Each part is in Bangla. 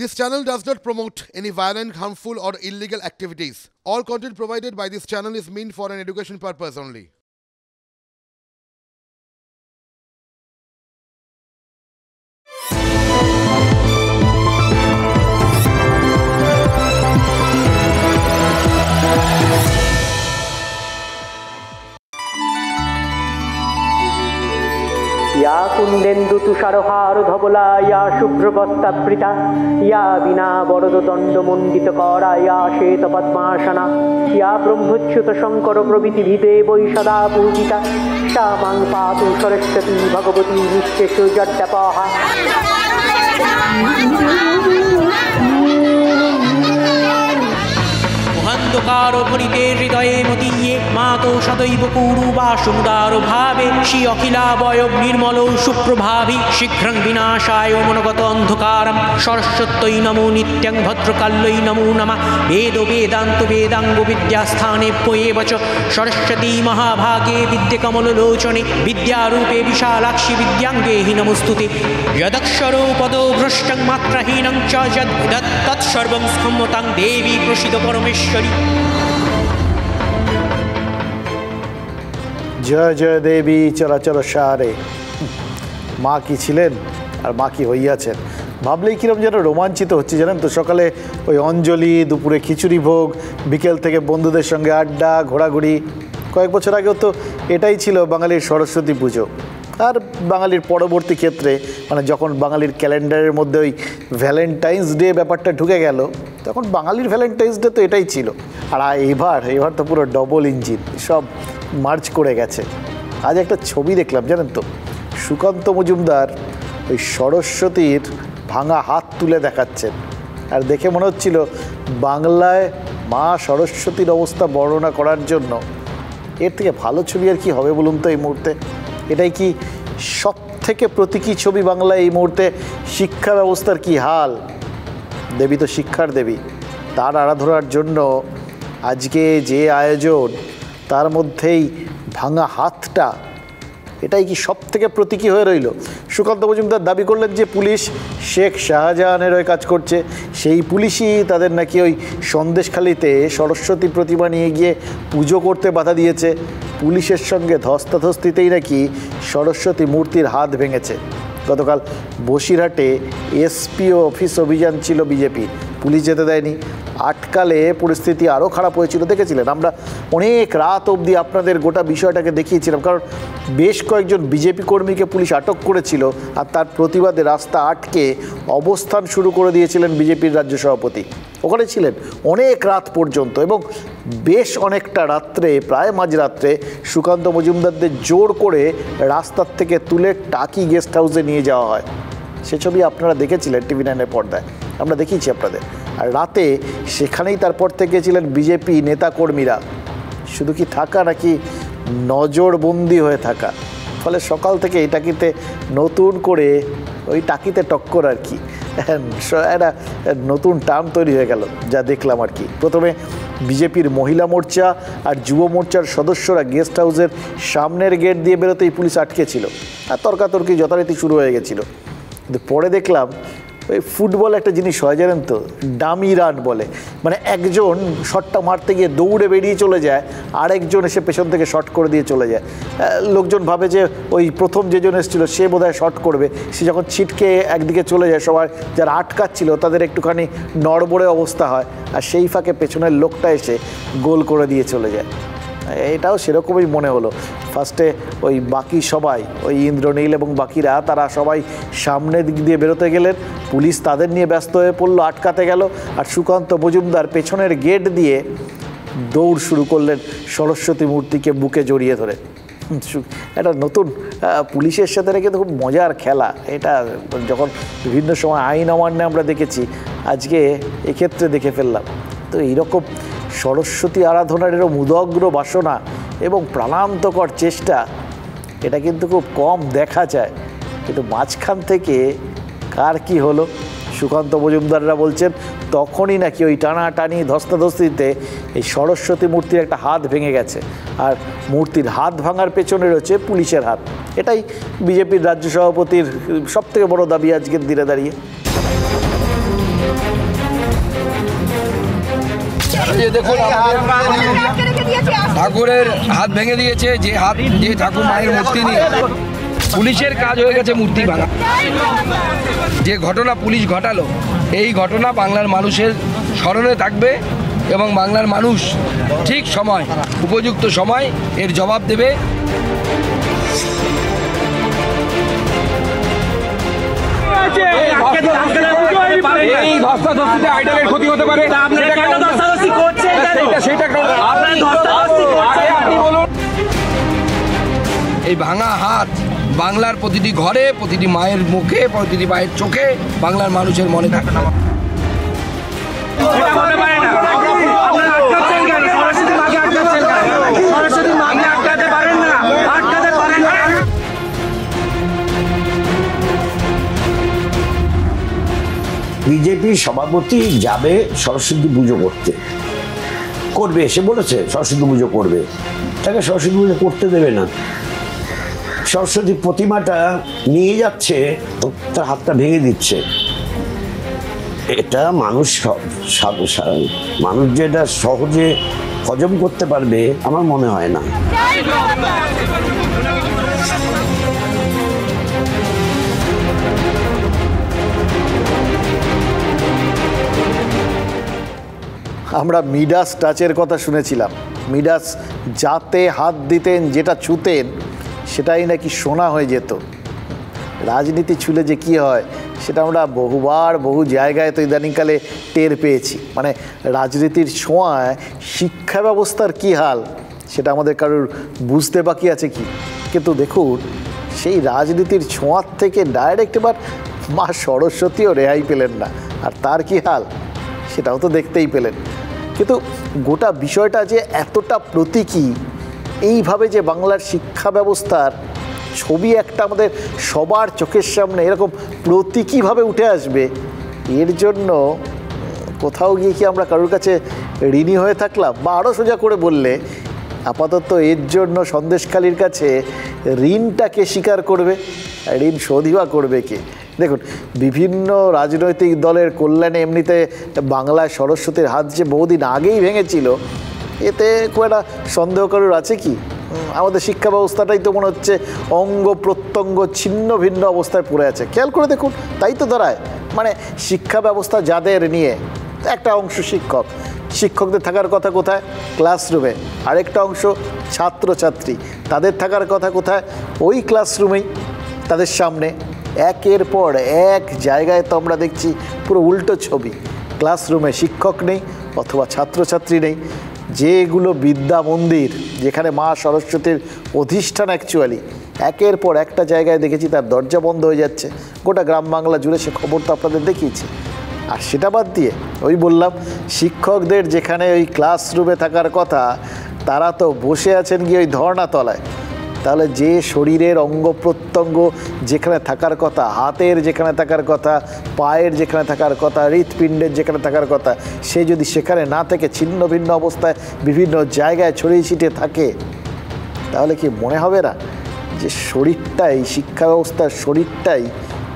This channel does not promote any violent, harmful, or illegal activities. All content provided by this channel is meant for an education purpose only. या कुंदेन्दु तुषारहार धवला या शुभ्रवस्त्रावृता या विना वरददण्डमण्डितकरा या श्वेतपद्मासना या ब्रह्मच्युत शंकर प्रभृति देवै सदा पूजिता सा मां पातु सरस्वती भगवती नित्यसुजड्डपहा। অন্ধকার ভরিতে হৃদয়ে মতিয়ে মাতো সদৈব কুরুবাসুদার ভাবে শ্রী অখিলাবয়ব নির্মল সুপ্রভাভি শীঘ্রং বিনাশায় মনগত অন্ধকারম সরস্বত্যৈ নমো নিত্যং ভদ্রকাল্যৈ নমো নমঃ বেদ বেদান্ত বেদাঙ্গ বিদ্যাস্থানে পয়েব চ সরস্বতী মহাভাগে বিদ্যকমললোচনে বিদ্যারূপে বিশালাক্ষি বিদ্যাঙ্গে হি নমস্তুতে যদক্ষরো পদো ভ্রষ্টং মাত্রাহীনং চ যদ্ তৎসর্বং স্খম্যতাং দেবী প্রসিদ পরমেশ্বরী। জয় জয় দেবী চরাচর সারে। মা কি ছিলেন আর মা কি হইয়াছেন ভাবলেই কিরম যেন রোমাঞ্চিত হচ্ছে জানেন তো। সকালে ওই অঞ্জলি, দুপুরে খিচুড়ি ভোগ, বিকেল থেকে বন্ধুদের সঙ্গে আড্ডা, ঘোরাঘুরি। কয়েক বছর আগেও তো এটাই ছিল বাঙালির সরস্বতী পুজো। আর বাঙালির পরবর্তী ক্ষেত্রে মানে যখন বাঙালির ক্যালেন্ডারের মধ্যে ওই ভ্যালেন্টাইন্স ডে ব্যাপারটা ঢুকে গেল, তখন বাঙালির ভ্যালেন্টাইন্স ডে তো এটাই ছিল। আর এবার তো পুরো ডবল ইঞ্জিন, সব মার্চ করে গেছে। আজ একটা ছবি দেখলাম জানেন তো, সুকান্ত মজুমদার ওই সরস্বতীর ভাঙা হাত তুলে দেখাচ্ছেন। আর দেখে মনে হচ্ছিল বাংলায় মা সরস্বতীর অবস্থা বর্ণনা করার জন্য এর থেকে ভালো ছবি আর কি হবে বলুন তো এই মুহূর্তে। এটাই কি সব থেকে প্রতীকী ছবি বাংলায় এই মুহূর্তে। শিক্ষা ব্যবস্থার কি হাল, দেবী তো শিক্ষার দেবী, তার আরাধনার জন্য আজকে যে আয়োজন, তার মধ্যেই ভাঙা হাতটা, এটাই কি সব থেকে প্রতীকী হয়ে রইল। সুকান্ত মজুমদার দাবি করলেন যে পুলিশ শেখ শাহজাহানের হয়ে কাজ করছে, সেই পুলিশই তাদের নাকি ওই সন্দেশখালিতে সরস্বতী প্রতিমা নিয়ে গিয়ে পুজো করতে বাধা দিয়েছে। পুলিশের সঙ্গে ধস্তাধস্তিতেই নাকি সরস্বতী মূর্তির হাত ভেঙেছে। গতকাল বসিরহাটে এসপিও অফিস অভিযান ছিল বিজেপি, পুলিশ যেতে দেয়নি। আটকালে পরিস্থিতি আরও খারাপ হয়েছিল, দেখেছিলেন আমরা। অনেক রাত অবধি আপনাদের গোটা বিষয়টাকে দেখিয়েছিলাম, কারণ বেশ কয়েকজন বিজেপি কর্মীকে পুলিশ আটক করেছিল। আর তার প্রতিবাদে রাস্তা আটকে অবস্থান শুরু করে দিয়েছিলেন বিজেপির রাজ্য সভাপতি। ওখানে ছিলেন অনেক রাত পর্যন্ত, এবং বেশ অনেকটা রাত্রে, প্রায় মাঝরাত্রে সুকান্ত মজুমদারদের জোর করে রাস্তার থেকে তুলে টাকি গেস্ট হাউসে নিয়ে যাওয়া হয়। সে ছবি আপনারা দেখেছিলেন TV9-এর পর্দায়, আমরা দেখিয়েছি আপনাদের। আর রাতে সেখানেই তারপর থেকে ছিলেন বিজেপি নেতাকর্মীরা। শুধু কি থাকা, নাকি নজরবন্দি হয়ে থাকা। ফলে সকাল থেকে এই টাকিতে নতুন করে ওই টাকিতে টক্কর আর কি, একটা নতুন টার্ম তৈরি হয়ে গেল যা দেখলাম আর কি। প্রথমে বিজেপির মহিলা মোর্চা আর যুব মোর্চার সদস্যরা গেস্ট হাউসের সামনের গেট দিয়ে বেরোতেই পুলিশ আটকে ছিল, আর তর্কাতর্কি যথারীতি শুরু হয়ে গেছিলো। কিন্তু পরে দেখলাম ওই ফুটবল একটা জিনিস হয় জানেন তো, ডামি রান বলে, মানে একজন শটটা মারতে গিয়ে দৌড়ে বেরিয়ে চলে যায়, আরেকজন এসে পেছন থেকে শট করে দিয়ে চলে যায়। লোকজন ভাবে যে ওই প্রথম যেজন এসেছিলো সে বোধহয় শট করবে, সে যখন ছিটকে একদিকে চলে যায়, সবাই যারা আটকাচ্ছিল তাদের একটুখানি নড়বড়ে অবস্থা হয়, আর সেই ফাঁকে পেছনের লোকটা এসে গোল করে দিয়ে চলে যায়। এটাও সেরকমই মনে হলো। ফার্স্টে ওই বাকি সবাই, ওই ইন্দ্রনীল এবং বাকিরা, তারা সবাই সামনের দিক দিয়ে বেরোতে গেলেন, পুলিশ তাদের নিয়ে ব্যস্ত হয়ে পড়লো, আটকাতে গেল। আর সুকান্ত মজুমদার পেছনের গেট দিয়ে দৌড় শুরু করলেন সরস্বতী মূর্তিকে বুকে জড়িয়ে ধরে। এটা নতুন পুলিশের সাথে কিন্তু খুব মজার খেলা এটা। যখন বিভিন্ন সময় আইন অমান্যে আমরা দেখেছি, আজকে এক্ষেত্রে দেখে ফেললাম। তো এইরকম সরস্বতী আরাধনার এরও মুদগ্র বাসনা এবং প্রাণান্তকর চেষ্টা, এটা কিন্তু খুব কম দেখা যায়। কিন্তু মাঝখান থেকে কার কি হলো, সুকান্ত মজুমদাররা বলছেন তখনই নাকি ওই টানাটানি ধস্তাধস্তিতে এই সরস্বতী মূর্তির একটা হাত ভেঙে গেছে, আর মূর্তির হাত ভাঙার পেছনে রয়েছে পুলিশের হাত। এটাই বিজেপির রাজ্য সভাপতির সবথেকে বড় দাবি আজকের দিনে দাঁড়িয়ে। দেখুন ঠাকুরের হাত ভেঙে দিয়েছে, যে ঠাকুর মায়ের মূর্তি নিয়ে পুলিশের কাজ হয়ে গেছে মূর্তি ভাঙা। যে ঘটনা পুলিশ ঘটালো, এই ঘটনা বাংলার মানুষের স্মরণে থাকবে এবং বাংলার মানুষ ঠিক সময়, উপযুক্ত সময় এর জবাব দেবে। এই ধস্তাধস্তিতে আইডলের ক্ষতি হতে পারে, এই ভাঙা হাত বাংলার প্রতিটি ঘরে, প্রতিটি মায়ের মুখে, প্রতিটি মায়ের চোখে বাংলার মানুষের মনে থাকে না। বিজেপি সভাপতি যাবে সরস্বতী পুজো করবে, এসে বলেছে সরস্বতী পুজো করবে, তাকে সরস্বতী পুজো করতে দেবে না। সরস্বতী প্রতিমাটা নিয়ে যাচ্ছে, তার হাতটা ভেঙে দিচ্ছে। এটা মানুষ যে এটা সহজে হজম করতে পারবে আমার মনে হয় না। আমরা মিডাস টাচের কথা শুনেছিলাম। মিডাস যাতে হাত দিতেন, যেটা ছুতেন সেটাই নাকি সোনা হয়ে যেত। রাজনীতি ছুলে যে কি হয় সেটা আমরা বহুবার বহু জায়গায় তো ইদানিংকালে টের পেয়েছি। মানে রাজনীতির ছোঁয়ায় শিক্ষা ব্যবস্থার কী হাল সেটা আমাদের কারোর বুঝতে বাকি আছে কি। কিন্তু দেখুন, সেই রাজনীতির ছোঁয়ার থেকে ডাইরেক্ট এবার মা সরস্বতীও রেহাই পেলেন না, আর তার কি হাল সেটাও তো দেখতেই পেলেন। কিন্তু গোটা বিষয়টা যে এতটা প্রতীকী, এইভাবে যে বাংলার শিক্ষা ব্যবস্থার ছবি একটা আমাদের সবার চোখের সামনে এরকম প্রতীকীভাবে উঠে আসবে, এর জন্য কোথাও গিয়ে কি আমরা কারোর কাছে ঋণী হয়ে থাকলাম? বা আরও সোজা করে বললে, আপাতত এর জন্য সন্দেশখালীর কাছে ঋণটাকে স্বীকার করবে, ঋণ শোধই করবে কে? দেখুন, বিভিন্ন রাজনৈতিক দলের কল্যাণে এমনিতে বাংলায় সরস্বতীর হাত যে বহুদিন আগেই ভেঙেছিল, এতে খুব একটা সন্দেহ কারোর আছে কি? আমাদের শিক্ষা ব্যবস্থাটাই তো মনে হচ্ছে অঙ্গ প্রত্যঙ্গ ছিন্ন ভিন্ন অবস্থায় পড়ে আছে। খেয়াল করে দেখুন, তাই তো দাঁড়ায়। মানে শিক্ষা ব্যবস্থা যাদের নিয়ে, একটা অংশ শিক্ষকদের থাকার কথা কোথায়? ক্লাসরুমে। আরেকটা অংশ ছাত্রছাত্রী, তাদের থাকার কথা কোথায়? ওই ক্লাসরুমেই, তাদের সামনে। একের পর এক জায়গায় তো আমরা দেখছি পুরো উল্টো ছবি। ক্লাসরুমে শিক্ষক নেই অথবা ছাত্রছাত্রী নেই। যেগুলো বিদ্যা মন্দির, যেখানে মা সরস্বতীর অধিষ্ঠান অ্যাকচুয়ালি, একের পর একটা জায়গায় দেখেছি তার দরজা বন্ধ হয়ে যাচ্ছে। গোটা গ্রাম বাংলা জুড়ে সে খবর তো আপনাদের দেখিয়েছি। আর সেটা বাদ দিয়ে ওই বললাম, শিক্ষকদের যেখানে ওই ক্লাসরুমে থাকার কথা, তারা তো বসে আছেন গিয়ে ওই ধর্নাতলায়। তাহলে যে শরীরের অঙ্গ প্রত্যঙ্গ যেখানে থাকার কথা, হাতের যেখানে থাকার কথা, পায়ের যেখানে থাকার কথা, হৃৎপিণ্ডের যেখানে থাকার কথা, সে যদি সেখানে না থেকে ছিন্ন ভিন্ন অবস্থায় বিভিন্ন জায়গায় ছড়িয়ে ছিটিয়ে থাকে, তাহলে কি মনে হবে না যে শরীরটাই, শিক্ষা ব্যবস্থার শরীরটাই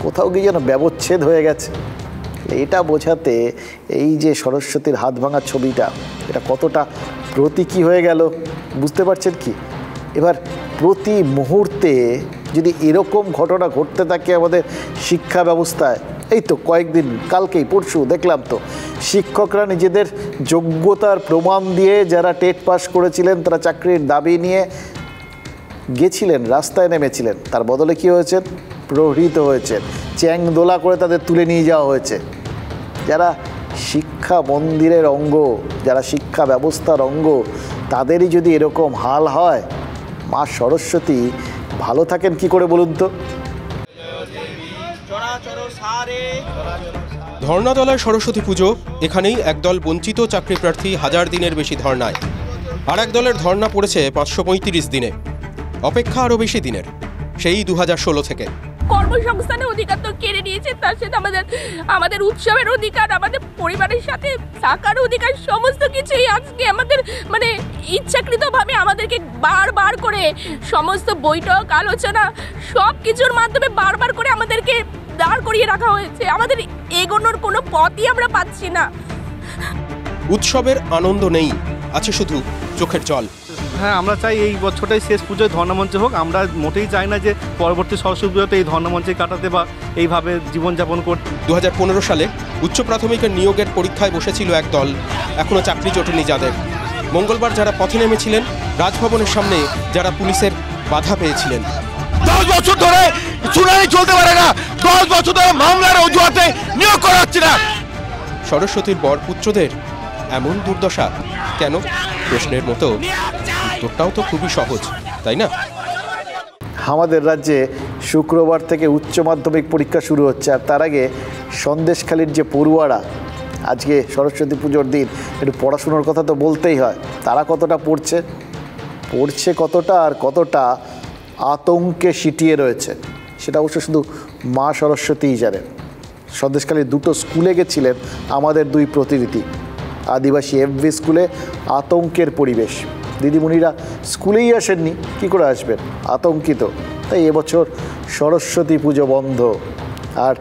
কোথাও গিয়ে যেন ব্যবচ্ছেদ হয়ে গেছে? এটা বোঝাতে এই যে সরস্বতীর হাত ভাঙা ছবিটা, এটা কতটা প্রতীকী হয়ে গেল বুঝতে পারছেন কি? এবার প্রতি মুহূর্তে যদি এরকম ঘটনা ঘটতে থাকে আমাদের শিক্ষা ব্যবস্থায়, এই তো কয়েকদিন, কালকেই পরশু দেখলাম তো, শিক্ষকরা নিজেদের যোগ্যতার প্রমাণ দিয়ে যারা টেট পাস করেছিলেন, তারা চাকরির দাবি নিয়ে গেছিলেন, রাস্তায় নেমেছিলেন, তার বদলে কী হয়েছেন? প্রহৃত হয়েছেন, চ্যাং দোলা করে তাদের তুলে নিয়ে যাওয়া হয়েছে। যারা শিক্ষা মন্দিরের অঙ্গ, যারা শিক্ষা ব্যবস্থার অঙ্গ, তাদেরই যদি এরকম হাল হয়, মা সরস্বতী ভালো থাকেন কি করে বলুন তো? ধর্নাতলায় সরস্বতী পুজো, এখানেই একদল বঞ্চিত চাকরি প্রার্থী 1000 দিনের বেশি ধর্নায়, আর এক দলের ধর্না পড়েছে 535 দিনে। অপেক্ষা আরও বেশি দিনের, সেই 2016 থেকে। কর্মসংস্থানের অধিকার তো কেড়ে নিয়েছে, তার সাথে আমাদের উৎসবের অধিকার, আমাদের পরিবারের সাথে থাকার অধিকার, সমস্ত কিছুই আজকে আমাদের মানে ইচ্ছাকৃতভাবে আমাদেরকে বারবার করে সমস্ত বৈঠক আলোচনা সব কিছুর মাধ্যমে বারবার করে আমাদেরকে দাঁড় করিয়ে রাখা হয়েছে। আমাদের এগোনোর কোনো পথই আমরা পাচ্ছি না। উৎসবের আনন্দ নেই, আছে শুধু চোখের জল। হ্যাঁ, আমরা চাই এই বছরটাই শেষ পুজোয় ধর্ণামঞ্চে হোক। আমরা মোটেই চাই না যে পরবর্তী সরস্বতী পুজোতে এই ধর্ণামঞ্চে কাটাতে বা এইভাবে জীবনযাপন করতে। 2015 সালে উচ্চ প্রাথমিকের নিয়োগের পরীক্ষায় বসেছিল এক দল, এখনও চাকরি জোটেনি যাদের। মঙ্গলবার যারা পথে নেমেছিলেন, রাজভবনের সামনে যারা পুলিশের বাধা পেয়েছিলেন। 10 বছর ধরে শুনানি চলতে পারে না, 10 বছর ধরে মামলার অজুহাতে নিয়োগ করা হচ্ছে না। সরস্বতীর বরপুত্রদের এমন দুর্দশা কেন? প্রশ্নের মতো উত্তরটাও তো খুবই সহজ, তাই না? আমাদের রাজ্যে শুক্রবার থেকে উচ্চ মাধ্যমিক পরীক্ষা শুরু হচ্ছে, আর তার আগে সন্দেশখালীর যে পড়ুয়ারা আজকে সরস্বতী পুজোর দিন একটু পড়াশুনোর কথা তো বলতেই হয়। তারা কতটা পড়ছে কতটা, আর কতটা আতঙ্কে সিটিয়ে রয়েছে সেটা অবশ্য শুধু মা সরস্বতীই জানেন। সন্দেশখালীর দুটো স্কুলে গেছিলেন আমাদের দুই প্রতিনিধি। আদিবাসী এফভি স্কুলে আতঙ্কের পরিবেশ, দিদিমণিরা স্কুলেই আসেননি, কি করে আসবেন, আতঙ্কিত। তাই এবছর সরস্বতী পুজো বন্ধ। আর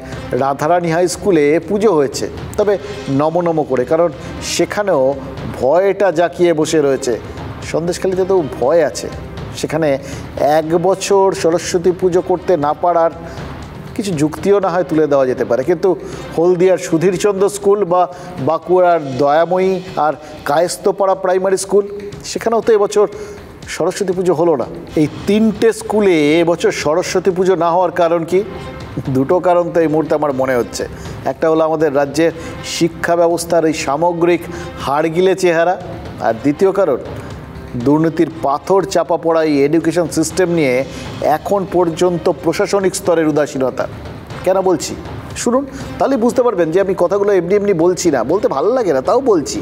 রাধারানী হাই স্কুলে পুজো হয়েছে, তবে নম করে, কারণ সেখানেও ভয়টা জাঁকিয়ে বসে রয়েছে। সন্দেশখালীতে তো ভয় আছে, সেখানে 1 বছর সরস্বতী পুজো করতে না পারার কিছু যুক্তিও না হয় তুলে দেওয়া যেতে পারে, কিন্তু হলদিয়ার সুধীরচন্দ্র স্কুল বা বাঁকুড়ার দয়াময়ী আর কায়েস্তপাড়া প্রাইমারি স্কুল, সেখানেও তো এবছর সরস্বতী পুজো হলো না। এই 3টে স্কুলে এবছর সরস্বতী পুজো না হওয়ার কারণ কি? দুটো কারণ তো এই মুহূর্তে আমার মনে হচ্ছে। একটা হলো আমাদের রাজ্যের শিক্ষা ব্যবস্থার এই সামগ্রিক হাড়গিলে চেহারা, আর দ্বিতীয় কারণ দুর্নীতির পাথর চাপা পড়া এই এডুকেশন সিস্টেম নিয়ে এখন পর্যন্ত প্রশাসনিক স্তরের উদাসীনতা। কেন বলছি শুনুন, তাহলে বুঝতে পারবেন যে আমি কথাগুলো এমনি বলছি না, বলতে ভালো লাগে না তাও বলছি।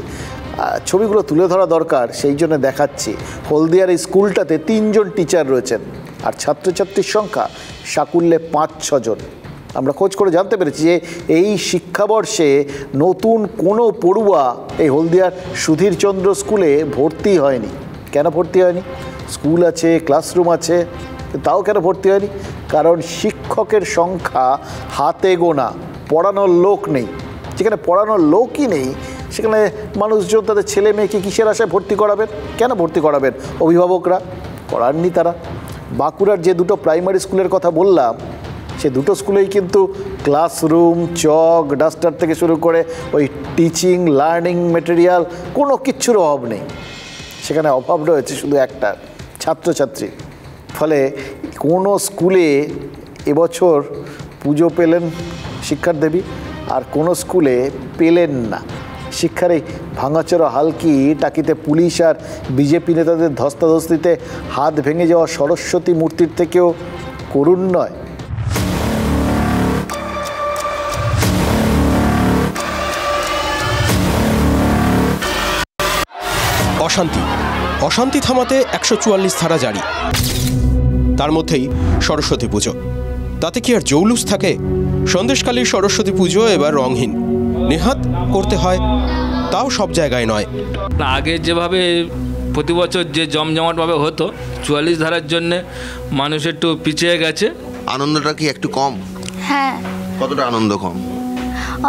ছবিগুলো তুলে ধরা দরকার, সেই জন্য দেখাচ্ছি। হলদিয়ার এই স্কুলটাতে 3 জন টিচার রয়েছেন, আর ছাত্রছাত্রীর সংখ্যা সাকুল্যে 5-6 জন। আমরা খোঁজ করে জানতে পেরেছি যে এই শিক্ষাবর্ষে নতুন কোনো পড়ুয়া এই হলদিয়ার সুধীরচন্দ্র স্কুলে ভর্তি হয়নি। কেন ভর্তি হয়নি? স্কুল আছে, ক্লাসরুম আছে, তাও কেন ভর্তি হয়নি? কারণ শিক্ষকের সংখ্যা হাতে গোনা, পড়ানোর লোক নেই। যেখানে পড়ানোর লোকই নেই সেখানে মানুষজন তাদের ছেলে মেয়েকে কিসের আশায় ভর্তি করাবেন? কেন ভর্তি করাবেন? অভিভাবকরা করাননি তারা। বাঁকুড়ার যে দুটো প্রাইমারি স্কুলের কথা বললাম, সে দুটো স্কুলেই কিন্তু ক্লাসরুম, চক, ডাস্টার থেকে শুরু করে ওই টিচিং লার্নিং মেটেরিয়াল কোনো কিচ্ছুর অভাব নেই। সেখানে অভাব রয়েছে শুধু একটা, ছাত্রছাত্রী। ফলে কোনো স্কুলে এবছর পুজো পেলেন শিক্ষার দেবী, আর কোনো স্কুলে পেলেন না। শিক্ষার এই ভাঙাচোরা হালকি টাকিতে পুলিশ আর বিজেপি নেতাদের ধস্তাধস্তিতে হাত ভেঙে যাওয়া সরস্বতী মূর্তির থেকেও করুণ নয়? অশান্তি থামাতে 144 ধারা জারি, তার মধ্যেই সরস্বতী পুজো। তাতে কি আর জৌলুস থাকে? সন্দেশখালীর সরস্বতী পুজো এবার রংহীন, নেহাত করতে হয়, তাও সব জায়গায় নয়। আগে যেভাবে প্রতি বছর যে জমজমাটভাবে হতো, 44 ধারার জন্যে মানুষ একটু পিছিয়ে গেছে। আনন্দটা কি একটু কম? হ্যাঁ। কতটা আনন্দ কম?